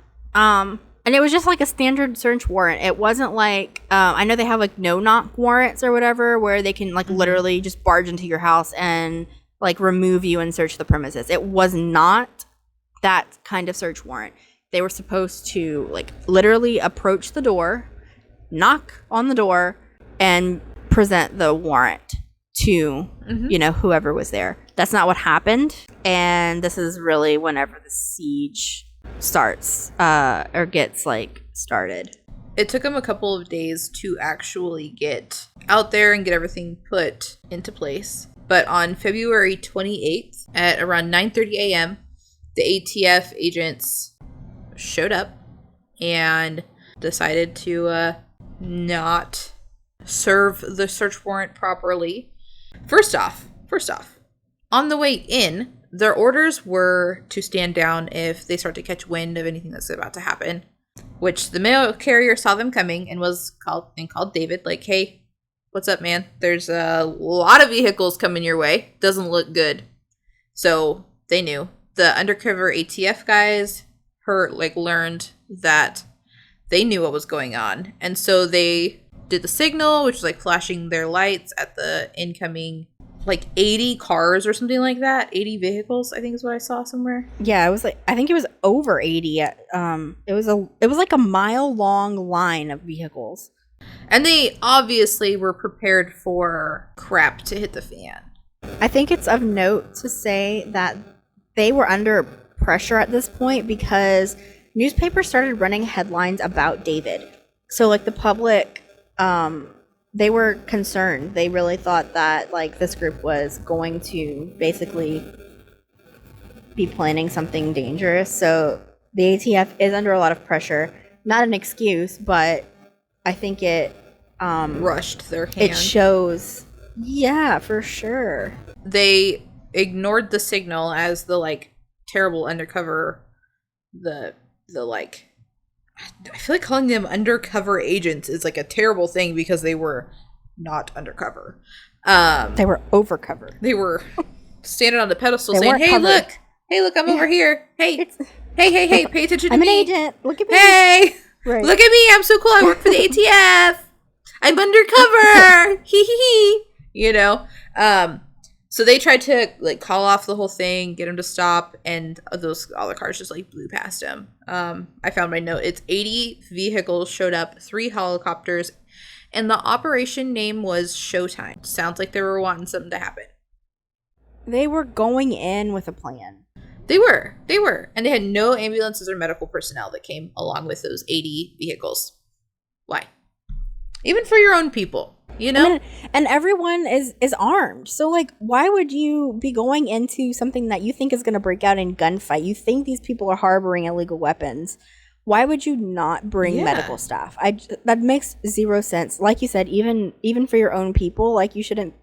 And it was just like a standard search warrant. It wasn't like, I know they have like no-knock warrants or whatever, where they can like literally just barge into your house and like remove you and search the premises. It was not that kind of search warrant. They were supposed to like literally approach the door, knock on the door, and present the warrant to, you know, whoever was there. That's not what happened. And this is really whenever the siege starts, or gets like started. It took them a couple of days to actually get out there and get everything put into place. But on February 28th at around 9:30 a.m., the ATF agents showed up and decided to not serve the search warrant properly. First off, on the way in, their orders were to stand down if they start to catch wind of anything that's about to happen, which the mail carrier saw them coming and called David, like, hey, what's up, man? There's a lot of vehicles coming your way. Doesn't look good. So they knew. The undercover ATF guys learned that they knew what was going on. And so they did the signal, which was like flashing their lights at the incoming, like 80 cars or something like that. 80 vehicles, I think is what I saw somewhere. Yeah, it was like, I think it was over 80. It was like a mile long line of vehicles. And they obviously were prepared for crap to hit the fan. I think it's of note to say that they were under pressure at this point because newspapers started running headlines about David. So like the public, they were concerned. They really thought that like this group was going to basically be planning something dangerous. So the ATF is under a lot of pressure. Not an excuse, but I think it rushed their hand. It shows. Yeah, for sure. They ignored the signal as the like terrible undercover, the like, I feel like calling them undercover agents is like a terrible thing because they were not undercover. They were overcover. They were standing on the pedestal saying, "Hey, covered. Look, I'm over here. Hey, hey, pay attention to me. I'm an agent. Look at me. Hey, right. Look at me. I'm so cool. I work for the ATF. I'm undercover. Hee hee hee. You know." So they tried to like call off the whole thing, get him to stop, and all the cars just like blew past him. I found my note. It's 80 vehicles showed up, 3 helicopters, and the operation name was Showtime. Sounds like they were wanting something to happen. They were going in with a plan. They were, and they had no ambulances or medical personnel that came along with those 80 vehicles. Why? Even for your own people. You know? I mean, and everyone is armed. So, like, why would you be going into something that you think is going to break out in gunfight? You think these people are harboring illegal weapons. Why would you not bring medical staff? That makes zero sense. Like you said, even for your own people, like, you shouldn't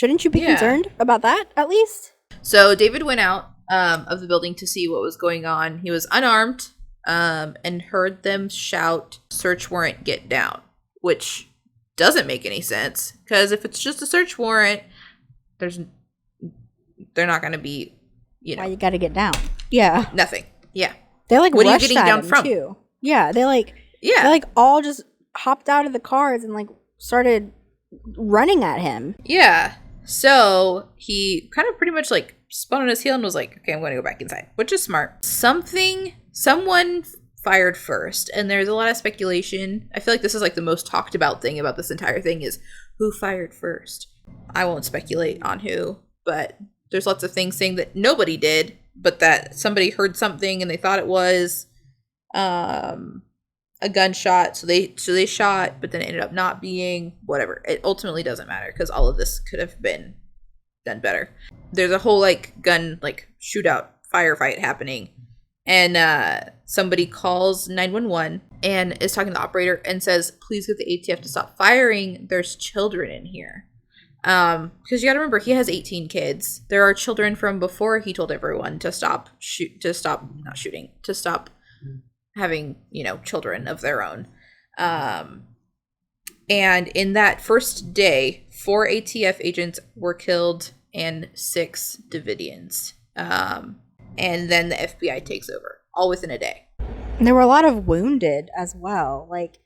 you be concerned about that, at least? So, David went out of the building to see what was going on. He was unarmed and heard them shout, "Search warrant, get down," which doesn't make any sense, because if it's just a search warrant, they're not going to be, you know. Why you got to get down? Yeah. Nothing. Yeah. They like what are you rushed getting at down him from? Too. Yeah, they like all just hopped out of the cars and like started running at him. Yeah. So he kind of pretty much like spun on his heel and was like, "Okay, I'm going to go back inside," which is smart. Someone fired first, and there's a lot of speculation. I feel like this is like the most talked about thing about this entire thing is who fired first. I won't speculate on who, but there's lots of things saying that nobody did, but that somebody heard something and they thought it was a gunshot. So they shot, but then it ended up not being, whatever. It ultimately doesn't matter because all of this could have been done better. There's a whole like gun like shootout firefight happening, and somebody calls 911 and is talking to the operator and says, please get the ATF to stop firing. There's children in here. Because you gotta remember, he has 18 kids. There are children from before he told everyone to stop having, children of their own. And in that first day, 4 ATF agents were killed and 6 Davidians. And then the FBI takes over, all within a day. And there were a lot of wounded as well. Like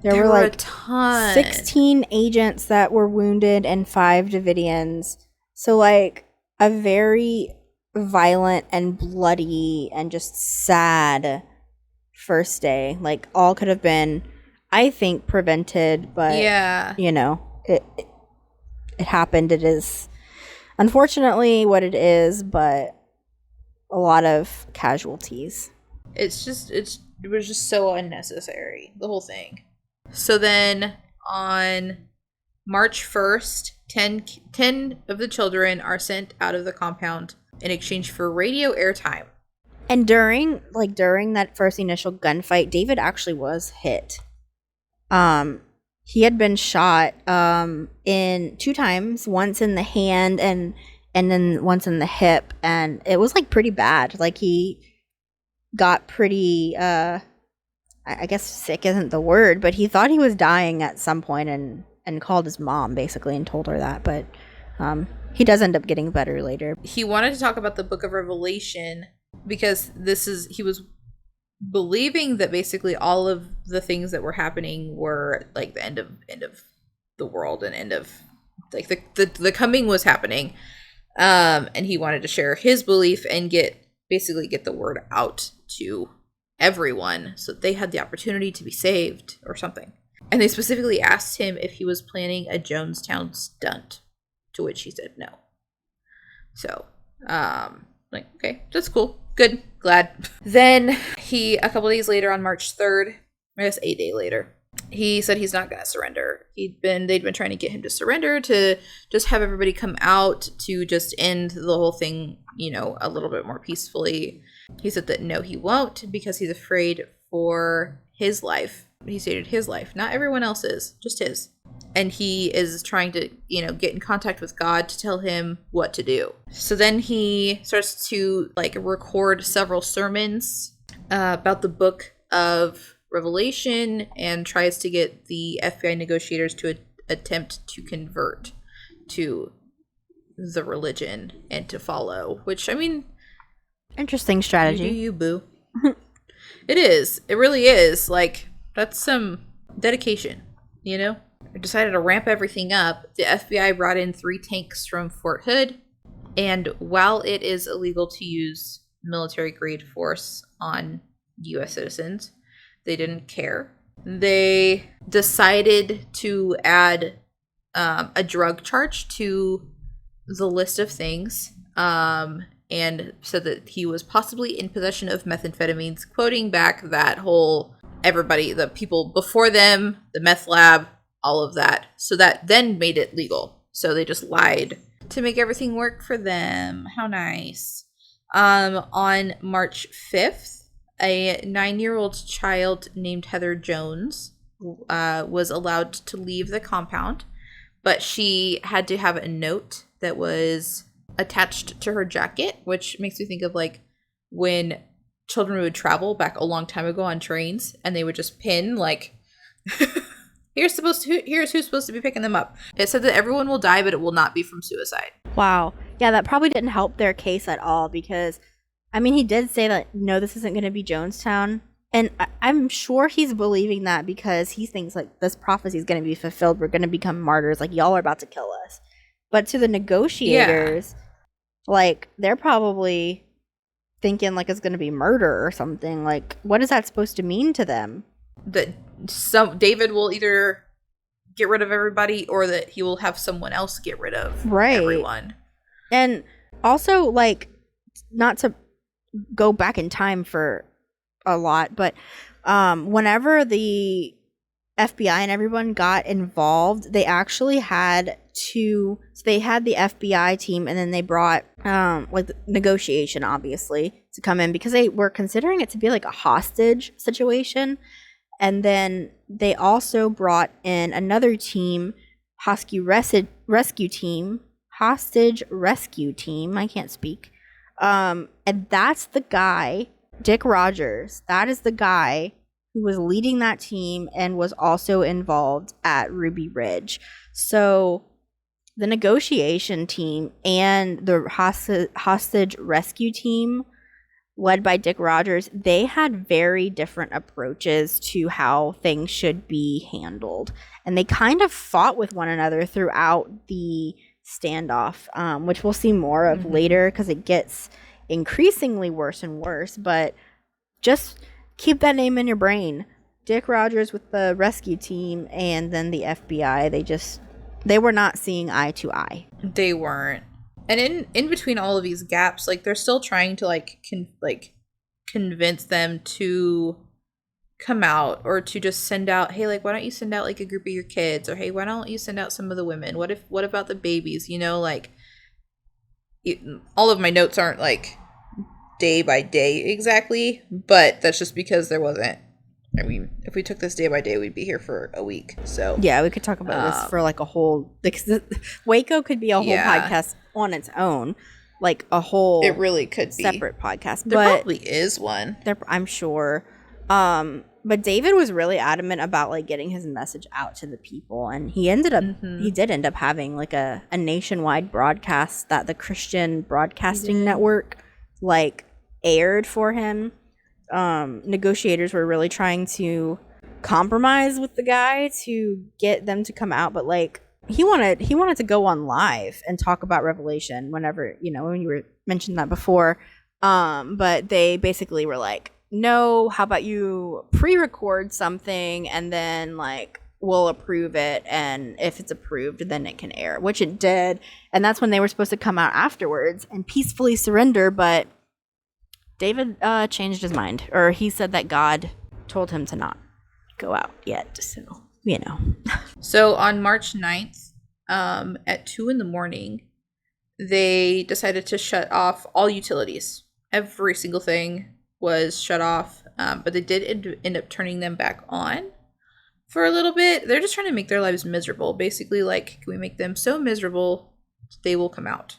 there were like a ton. 16 agents that were wounded and 5 Davidians. So like a very violent and bloody and just sad first day. Like all could have been, I think, prevented, but yeah, it happened. It is unfortunately what it is, but a lot of casualties. It was just so unnecessary, the whole thing. So then on March 1st, 10 of the children are sent out of the compound in exchange for radio airtime. And during that first initial gunfight, David actually was hit. He had been shot in 2 times, once in the hand and then once in the hip, and it was like pretty bad. Like he got pretty I guess sick isn't the word, but he thought he was dying at some point and called his mom basically and told her that, but he does end up getting better later. He wanted to talk about the book of Revelation because he was believing that basically all of the things that were happening were like the end of the world and end of like the coming was happening. And he wanted to share his belief and get the word out to everyone so that they had the opportunity to be saved or something. And they specifically asked him if he was planning a Jonestown stunt, to which he said no. So, like, okay, that's cool. Good. Glad. Then a couple days later on March 3rd, I guess 8 days later, he said he's not going to surrender. They'd been trying to get him to surrender, to just have everybody come out to just end the whole thing, a little bit more peacefully. He said that no, he won't, because he's afraid for his life. He stated his life, not everyone else's, just his. And he is trying to, get in contact with God to tell him what to do. So then he starts to record several sermons about the book of Revelation and tries to get the FBI negotiators to attempt to convert to the religion and to follow, which, I mean, interesting strategy. You boo. It is. It really is. Like, that's some dedication, I decided to ramp everything up. The FBI brought in 3 tanks from Fort Hood, and while it is illegal to use military-grade force on U.S. citizens, they didn't care. They decided to add a drug charge to the list of things, and said that he was possibly in possession of methamphetamines, quoting back that whole the people before them, the meth lab, all of that. So that then made it legal. So they just lied to make everything work for them. How nice. On March 5th, a 9-year-old child named Heather Jones was allowed to leave the compound, but she had to have a note that was attached to her jacket, which makes me think of when children would travel back a long time ago on trains, and they would just pin here's who's supposed to be picking them up. It said that everyone will die, but it will not be from suicide. Wow. Yeah, that probably didn't help their case at all, because I mean, he did say that no, this isn't going to be Jonestown, and I'm sure he's believing that because he thinks this prophecy is going to be fulfilled. We're going to become martyrs. Y'all are about to kill us. But to the negotiators, they're probably thinking it's going to be murder or something. What is that supposed to mean to them? That David will either get rid of everybody or that he will have someone else get rid of everyone. And also, not to go back in time for a lot, but Whenever the FBI and everyone got involved, they actually had to. So they had the FBI team, and then they brought like negotiation, obviously, to come in because they were considering it to be like a hostage situation. And then they also brought in another team, hostage rescue team. I can't speak. And that's the guy, Dick Rogers. That is the guy who was leading that team and was also involved at Ruby Ridge. So the negotiation team and the hostage rescue team led by Dick Rogers, they had very different approaches to how things should be handled. And they kind of fought with one another throughout the standoff, which we'll see more of later because it gets increasingly worse and worse. But just keep that name in your brain. Dick Rogers with the rescue team and then the FBI, they were not seeing eye to eye. They weren't. And in between all of these gaps, like they're still trying to convince them to come out or to just send out, hey, like why don't you send out like a group of your kids, or hey, why don't you send out some of the women? What about the babies? You know, like all of my notes aren't like day by day exactly, but that's just because there wasn't. I mean, if we took this day by day, we'd be here for a week. So yeah, we could talk about this for like a whole. Waco could be a whole podcast on its own, like a whole. It really could be separate podcast. There probably is one. I'm sure. But David was really adamant about like getting his message out to the people, and he did end up having like a nationwide broadcast that the Christian Broadcasting Network like aired for him. Negotiators were really trying to compromise with the guy to get them to come out, but like he wanted to go on live and talk about Revelation whenever, when you were mentioned that before. But they basically were like, no, how about you pre-record something and then like we'll approve it, and if it's approved then it can air, which it did. And that's when they were supposed to come out afterwards and peacefully surrender, but David changed his mind, or he said that God told him to not go out yet. So, So on March 9th, at 2 a.m, they decided to shut off all utilities. Every single thing was shut off, but they did end up turning them back on for a little bit. They're just trying to make their lives miserable. Basically, like, can we make them so miserable they will come out?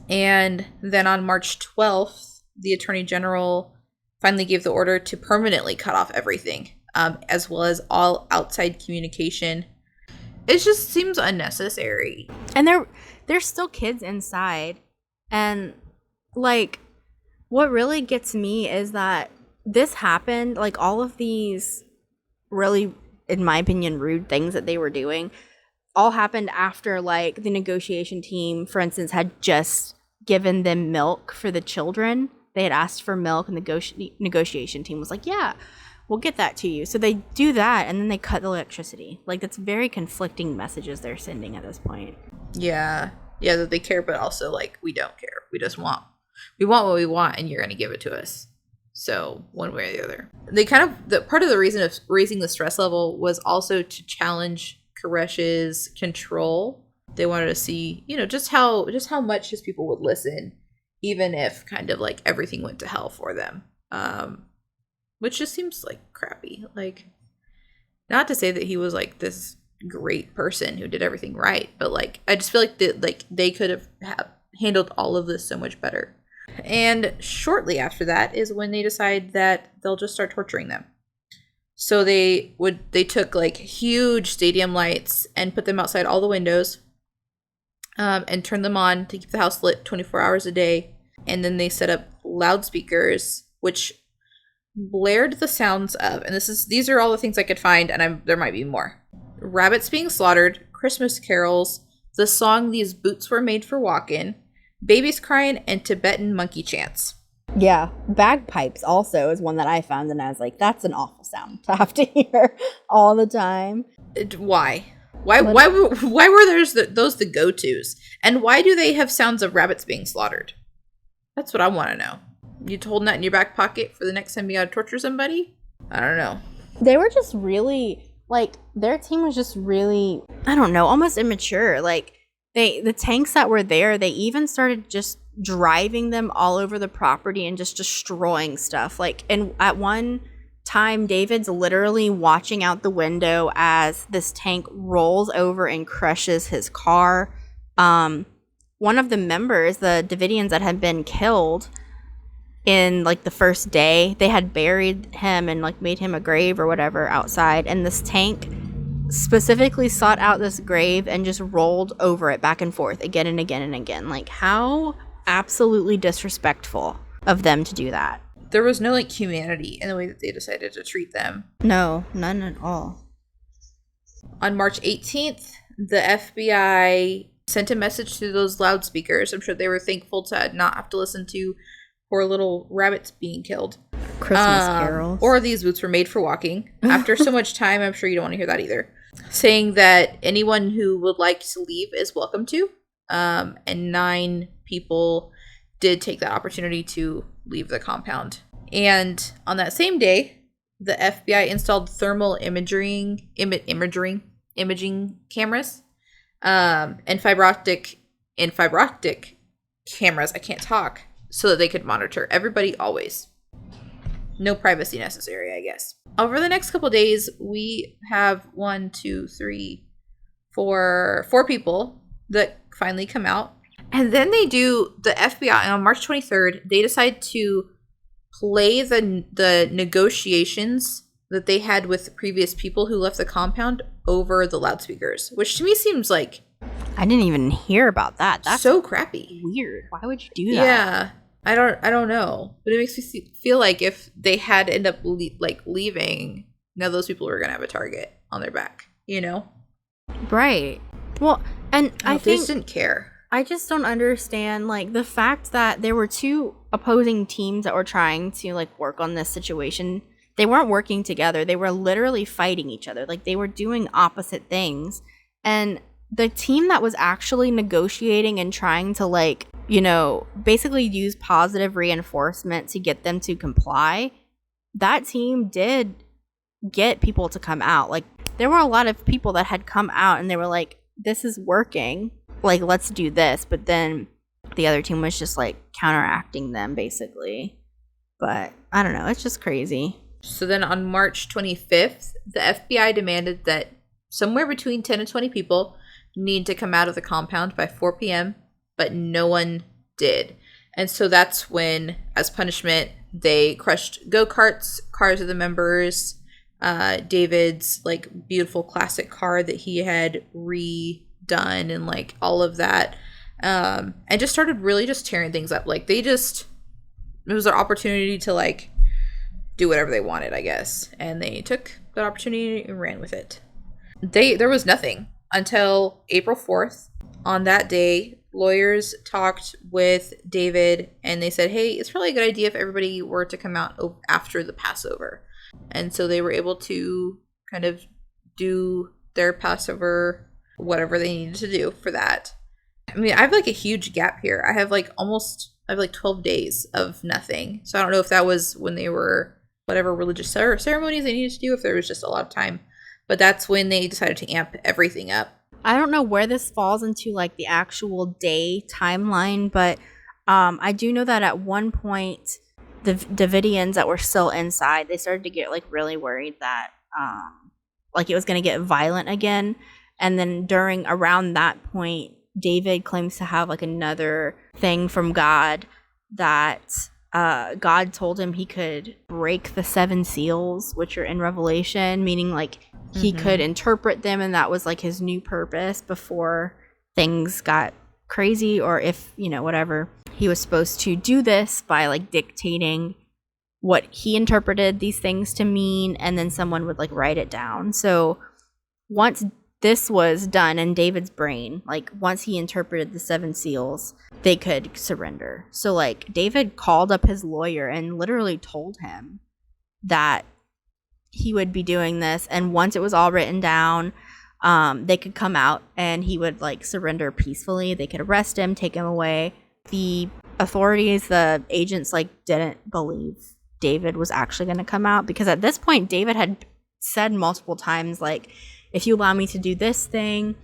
And then on March 12th, the Attorney General finally gave the order to permanently cut off everything, as well as all outside communication. It just seems unnecessary. And there's still kids inside. And, like, what really gets me is that this happened, like, all of these really, in my opinion, rude things that they were doing all happened after, like, the negotiation team, for instance, had just given them milk for the children. They had asked for milk, and the negotiation team was like, yeah, we'll get that to you. So they do that, and then they cut the electricity. Like, that's very conflicting messages they're sending at this point. Yeah, that they care, but also, like, we don't care. We want what we want, and you're going to give it to us. So, one way or the other. They part of the reason of raising the stress level was also to challenge Koresh's control. They wanted to see, just how much his people would listen, even if kind of like everything went to hell for them, which just seems like crappy. Like, not to say that he was like this great person who did everything right, but like I just feel like they could have handled all of this so much better. And shortly after that is when they decide that they'll just start torturing them. So they took like huge stadium lights and put them outside all the windows, and turned them on to keep the house lit 24 hours a day. And then they set up loudspeakers, which blared the sounds of, and these are all the things I could find, and there might be more. Rabbits being slaughtered, Christmas carols, the song "These Boots Were Made for Walkin'," babies crying, and Tibetan monkey chants. Yeah, bagpipes also is one that I found, and I was like, that's an awful sound to have to hear all the time. Why? Why were those the go-tos? And why do they have sounds of rabbits being slaughtered? That's what I want to know. You holding that in your back pocket for the next time you gotta torture somebody? I don't know. They were just really, like, their team was just really, I don't know, almost immature. Like, the tanks that were there, they even started just driving them all over the property and just destroying stuff. Like, and at one time, David's literally watching out the window as this tank rolls over and crushes his car. One of the members, the Davidians that had been killed in like the first day, they had buried him and like made him a grave or whatever outside, and this tank specifically sought out this grave and just rolled over it back and forth again and again and again. Like, how absolutely disrespectful of them to do that. There was no like humanity in the way that they decided to treat them. No, none at all. On March 18th, the FBI sent a message to those loudspeakers. I'm sure they were thankful to not have to listen to poor little rabbits being killed. Christmas carols. Or these boots were made for walking. After so much time, I'm sure you don't want to hear that either. Saying that anyone who would like to leave is welcome to. And 9 people did take that opportunity to leave the compound. And on that same day, the FBI installed thermal imaging cameras, and fiber optic cameras. I can't talk. So that they could monitor everybody always. No privacy necessary, I guess. Over the next couple days, we have 4 people that finally come out. And then they do, the FBI, on March 23rd, they decide to play the negotiations that they had with the previous people who left the compound over the loudspeakers, which to me seems like... I didn't even hear about that. That's so crappy. Weird. Why would you do that? Yeah. I don't know. But it makes me feel like if they had end up leaving, now those people are going to have a target on their back, you know? Right. Well, and I think they just didn't care. I just don't understand, like, the fact that there were 2 opposing teams that were trying to, like, work on this situation. They weren't working together. They were literally fighting each other. Like, they were doing opposite things. And the team that was actually negotiating and trying to, like, you know, basically use positive reinforcement to get them to comply, that team did get people to come out. Like, there were a lot of people that had come out and they were like, this is working. Like, let's do this. But then the other team was just, like, counteracting them, basically. But I don't know. It's just crazy. So then on March 25th, the FBI demanded that somewhere between 10 and 20 people need to come out of the compound by 4 p.m., but no one did. And so that's when, as punishment, they crushed go-karts, cars of the members, David's, like, beautiful classic car that he had redone and, like, all of that. And just started really just tearing things up. Like, it was their opportunity to, like, do whatever they wanted, I guess. And they took that opportunity and ran with it. There was nothing until April 4th. On that day, lawyers talked with David and they said, hey, it's probably a good idea if everybody were to come out after the Passover. And so they were able to kind of do their Passover, whatever they needed to do for that. I mean, I have like a huge gap here. I have like 12 days of nothing. So I don't know if that was when they were whatever religious ceremonies they needed to do, if there was just a lot of time. But that's when they decided to amp everything up. I don't know where this falls into, like, the actual day timeline, but I do know that at one point, the Davidians that were still inside, they started to get, like, really worried that, like, it was going to get violent again. And then around that point, David claims to have, like, another thing from God that God told him he could break the 7 seals, which are in Revelation, meaning, like, he could interpret them, and that was, like, his new purpose before things got crazy, or if, you know, whatever. He was supposed to do this by, like, dictating what he interpreted these things to mean, and then someone would, like, write it down. So once this was done in David's brain, like, once he interpreted the 7 seals, they could surrender. So, like, David called up his lawyer and literally told him that he would be doing this, and once it was all written down, they could come out and he would, like, surrender peacefully. They could arrest him, take him away. The authorities, the agents, like, didn't believe David was actually going to come out, because at this point David had said multiple times, like, if you allow me to do this thing,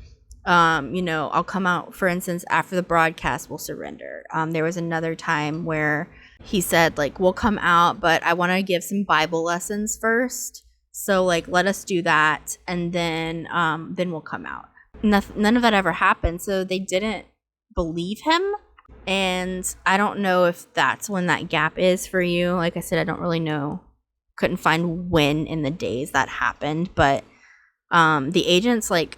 I'll come out, for instance, after the broadcast, we'll surrender. There was another time where he said, like, we'll come out, but I want to give some Bible lessons first. So, like, let us do that, and then we'll come out. None of that ever happened, so they didn't believe him. And I don't know if that's when that gap is for you. Like I said, I don't really know. Couldn't find when in the days that happened, but the agents, like,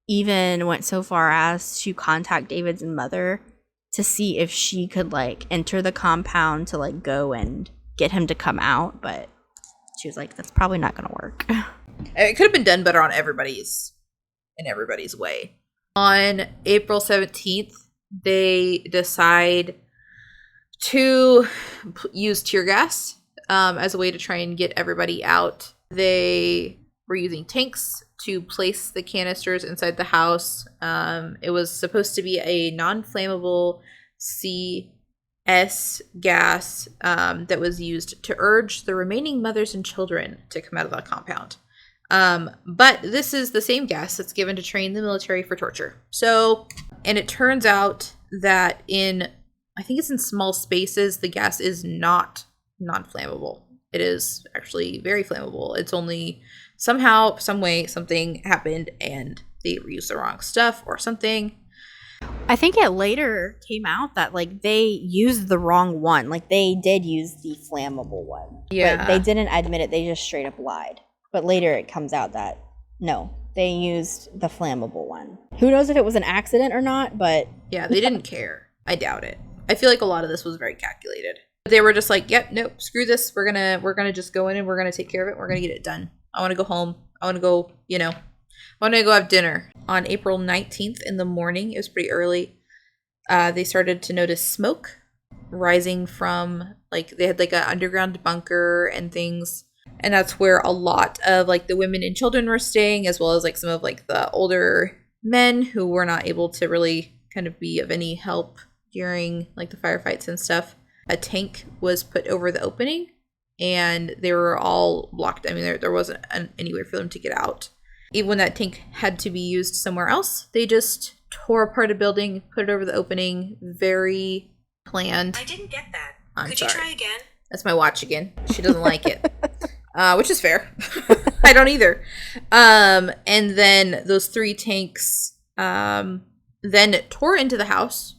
even went so far as to contact David's mother to see if she could, like, enter the compound to, like, go and get him to come out, but she was like, that's probably not gonna work. It could have been done better in everybody's way. On April 17th, they decide to use tear gas as a way to try and get everybody out. They were using tanks to place the canisters inside the house. It was supposed to be a non-flammable CS gas that was used to urge the remaining mothers and children to come out of the compound. But this is the same gas that's given to train the military for torture. So, and it turns out that I think it's in small spaces, the gas is not non-flammable. It is actually very flammable. It's only somehow, some way, something happened and they used the wrong stuff or something. I think it later came out that, like, they used the wrong one. Like, they did use the flammable one. Yeah. But they didn't admit it. They just straight up lied. But later it comes out that, no, they used the flammable one. Who knows if it was an accident or not, but... Yeah, they didn't care. I doubt it. I feel like a lot of this was very calculated. They were just like, yep, nope, screw this. We're gonna just go in and we're gonna take care of it. We're gonna get it done. I want to go home. I want to go, I want to go have dinner. On April 19th in the morning, it was pretty early, they started to notice smoke rising from, like, they had, like, an underground bunker and things. And that's where a lot of, like, the women and children were staying, as well as, like, some of, like, the older men who were not able to really kind of be of any help during, like, the firefights and stuff. A tank was put over the opening, and they were all blocked. I mean, there wasn't anywhere for them to get out. Even when that tank had to be used somewhere else, they just tore apart a building, put it over the opening. Very planned. I didn't get that. Could you try again? That's my watch again. She doesn't like it. Which is fair. I don't either. And then those 3 tanks then tore into the house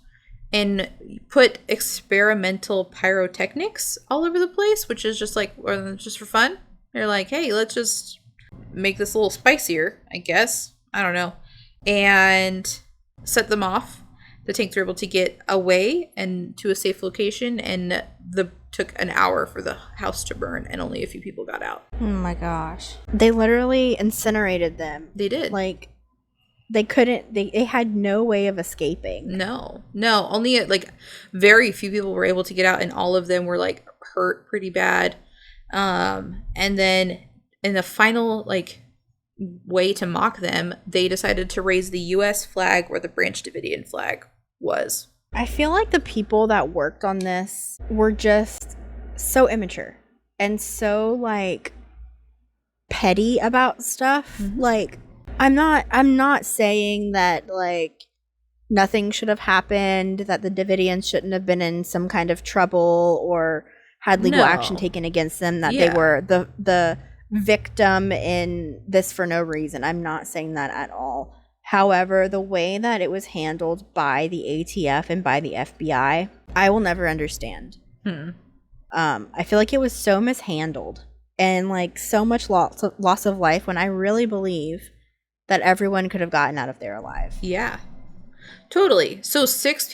and put experimental pyrotechnics all over the place, which is just like, or just for fun. They're like, hey, let's just make this a little spicier, I guess. I don't know. And set them off. The tanks were able to get away and to a safe location, and took an hour for the house to burn, and only a few people got out. Oh my gosh. They literally incinerated them. They did. Like, they couldn't, they had no way of escaping. No, only, like, very few people were able to get out, and all of them were, like, hurt pretty bad. And then in the final, like, way to mock them, they decided to raise the U.S. flag where the Branch Davidian flag was. I feel like the people that worked on this were just so immature and so, like, petty about stuff. Mm-hmm. Like, I'm not saying that, like, nothing should have happened, that the Davidians shouldn't have been in some kind of trouble or had legal action taken against them, that they were the victim in this for no reason. I'm not saying that at all. However, the way that it was handled by the ATF and by the FBI, I will never understand. I feel like it was so mishandled and, like, so much loss of life, when I really believe that everyone could have gotten out of there alive. Yeah, totally. So 6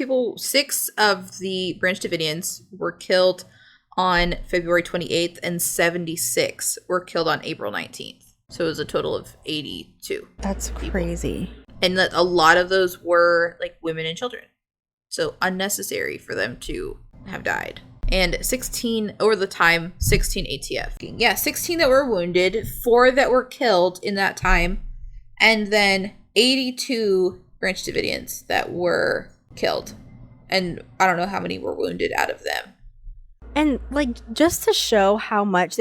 of the Branch Davidians were killed on February 28th, and 76 were killed on April 19th. So it was a total of 82. That's crazy. And that a lot of those were, like, women and children. So unnecessary for them to have died. And 16 ATF. Yeah, 16 that were wounded, 4 that were killed in that time, and then 82 Branch Davidians that were killed. And I don't know how many were wounded out of them. And like, just to show how much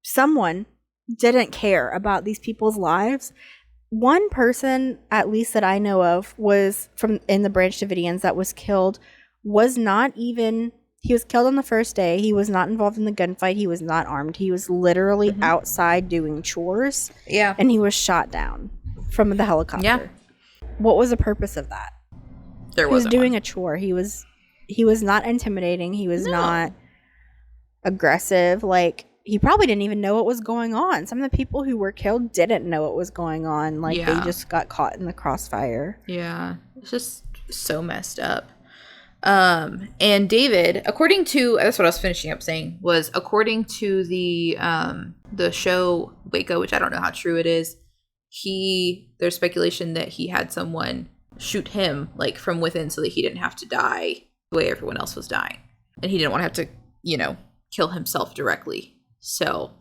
someone didn't care about these people's lives. One person, at least that I know of, was in the Branch Davidians that was killed, was not even, he was killed on the first day. He was not involved in the gunfight. He was not armed. He was literally outside doing chores. Yeah. And he was shot down from the helicopter. Yeah. What was the purpose of that? There was doing a chore. He was not intimidating. He was not aggressive. Like, he probably didn't even know what was going on. Some of the people who were killed didn't know what was going on. Like, they just got caught in the crossfire. Yeah. It's just so messed up. And David, according to, that's what I was finishing up saying, was according to the show Waco, which I don't know how true it is, there's speculation that he had someone shoot him, like, from within so that he didn't have to die the way everyone else was dying. And he didn't want to have to, kill himself directly. So,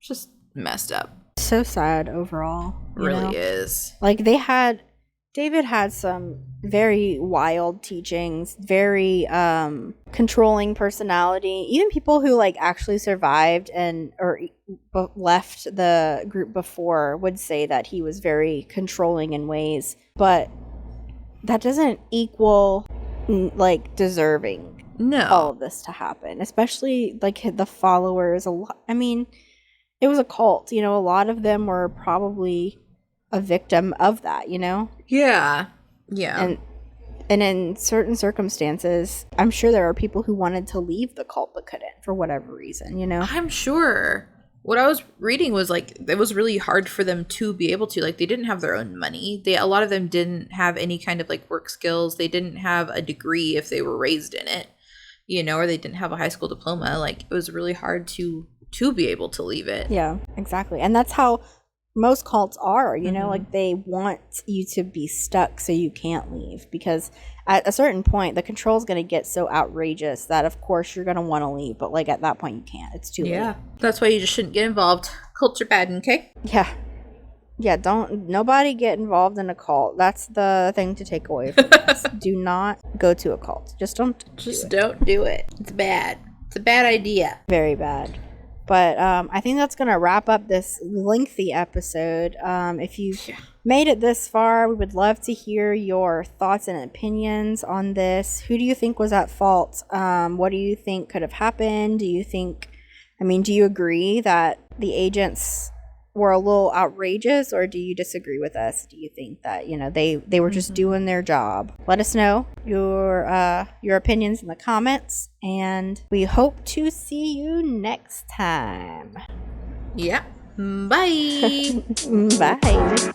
just messed up. So sad overall. Really is. Like, David had some very wild teachings, very controlling personality. Even people who, like, actually survived or left the group before would say that he was very controlling in ways. But that doesn't equal, like, deserving all of this to happen. Especially, like, the followers. I mean, it was a cult. A lot of them were probably a victim of that, Yeah. Yeah. And in certain circumstances, I'm sure there are people who wanted to leave the cult but couldn't for whatever reason, I'm sure. What I was reading was, like, it was really hard for them to be able to. Like, they didn't have their own money. A lot of them didn't have any kind of, like, work skills. They didn't have a degree if they were raised in it, or they didn't have a high school diploma. Like, it was really hard to be able to leave it. Yeah, exactly. And that's how most cults are, like, they want you to be stuck so you can't leave, because at a certain point the control is going to get so outrageous that of course you're going to want to leave, but, like, at that point you can't. It's too late. That's why you just shouldn't get involved. Cults are bad. Okay. Nobody get involved in a cult. That's the thing to take away from this. Do not go to a cult. Don't do it. It's bad. It's a bad idea. Very bad. But I think that's going to wrap up this lengthy episode. If you made it this far, we would love to hear your thoughts and opinions on this. Who do you think was at fault? What do you think could have happened? Do you agree that the agents were a little outrageous, or do you disagree with us? Do you think that, they were just doing their job? Let us know your opinions in the comments, and we hope to see you next time. Yeah. Bye. Bye.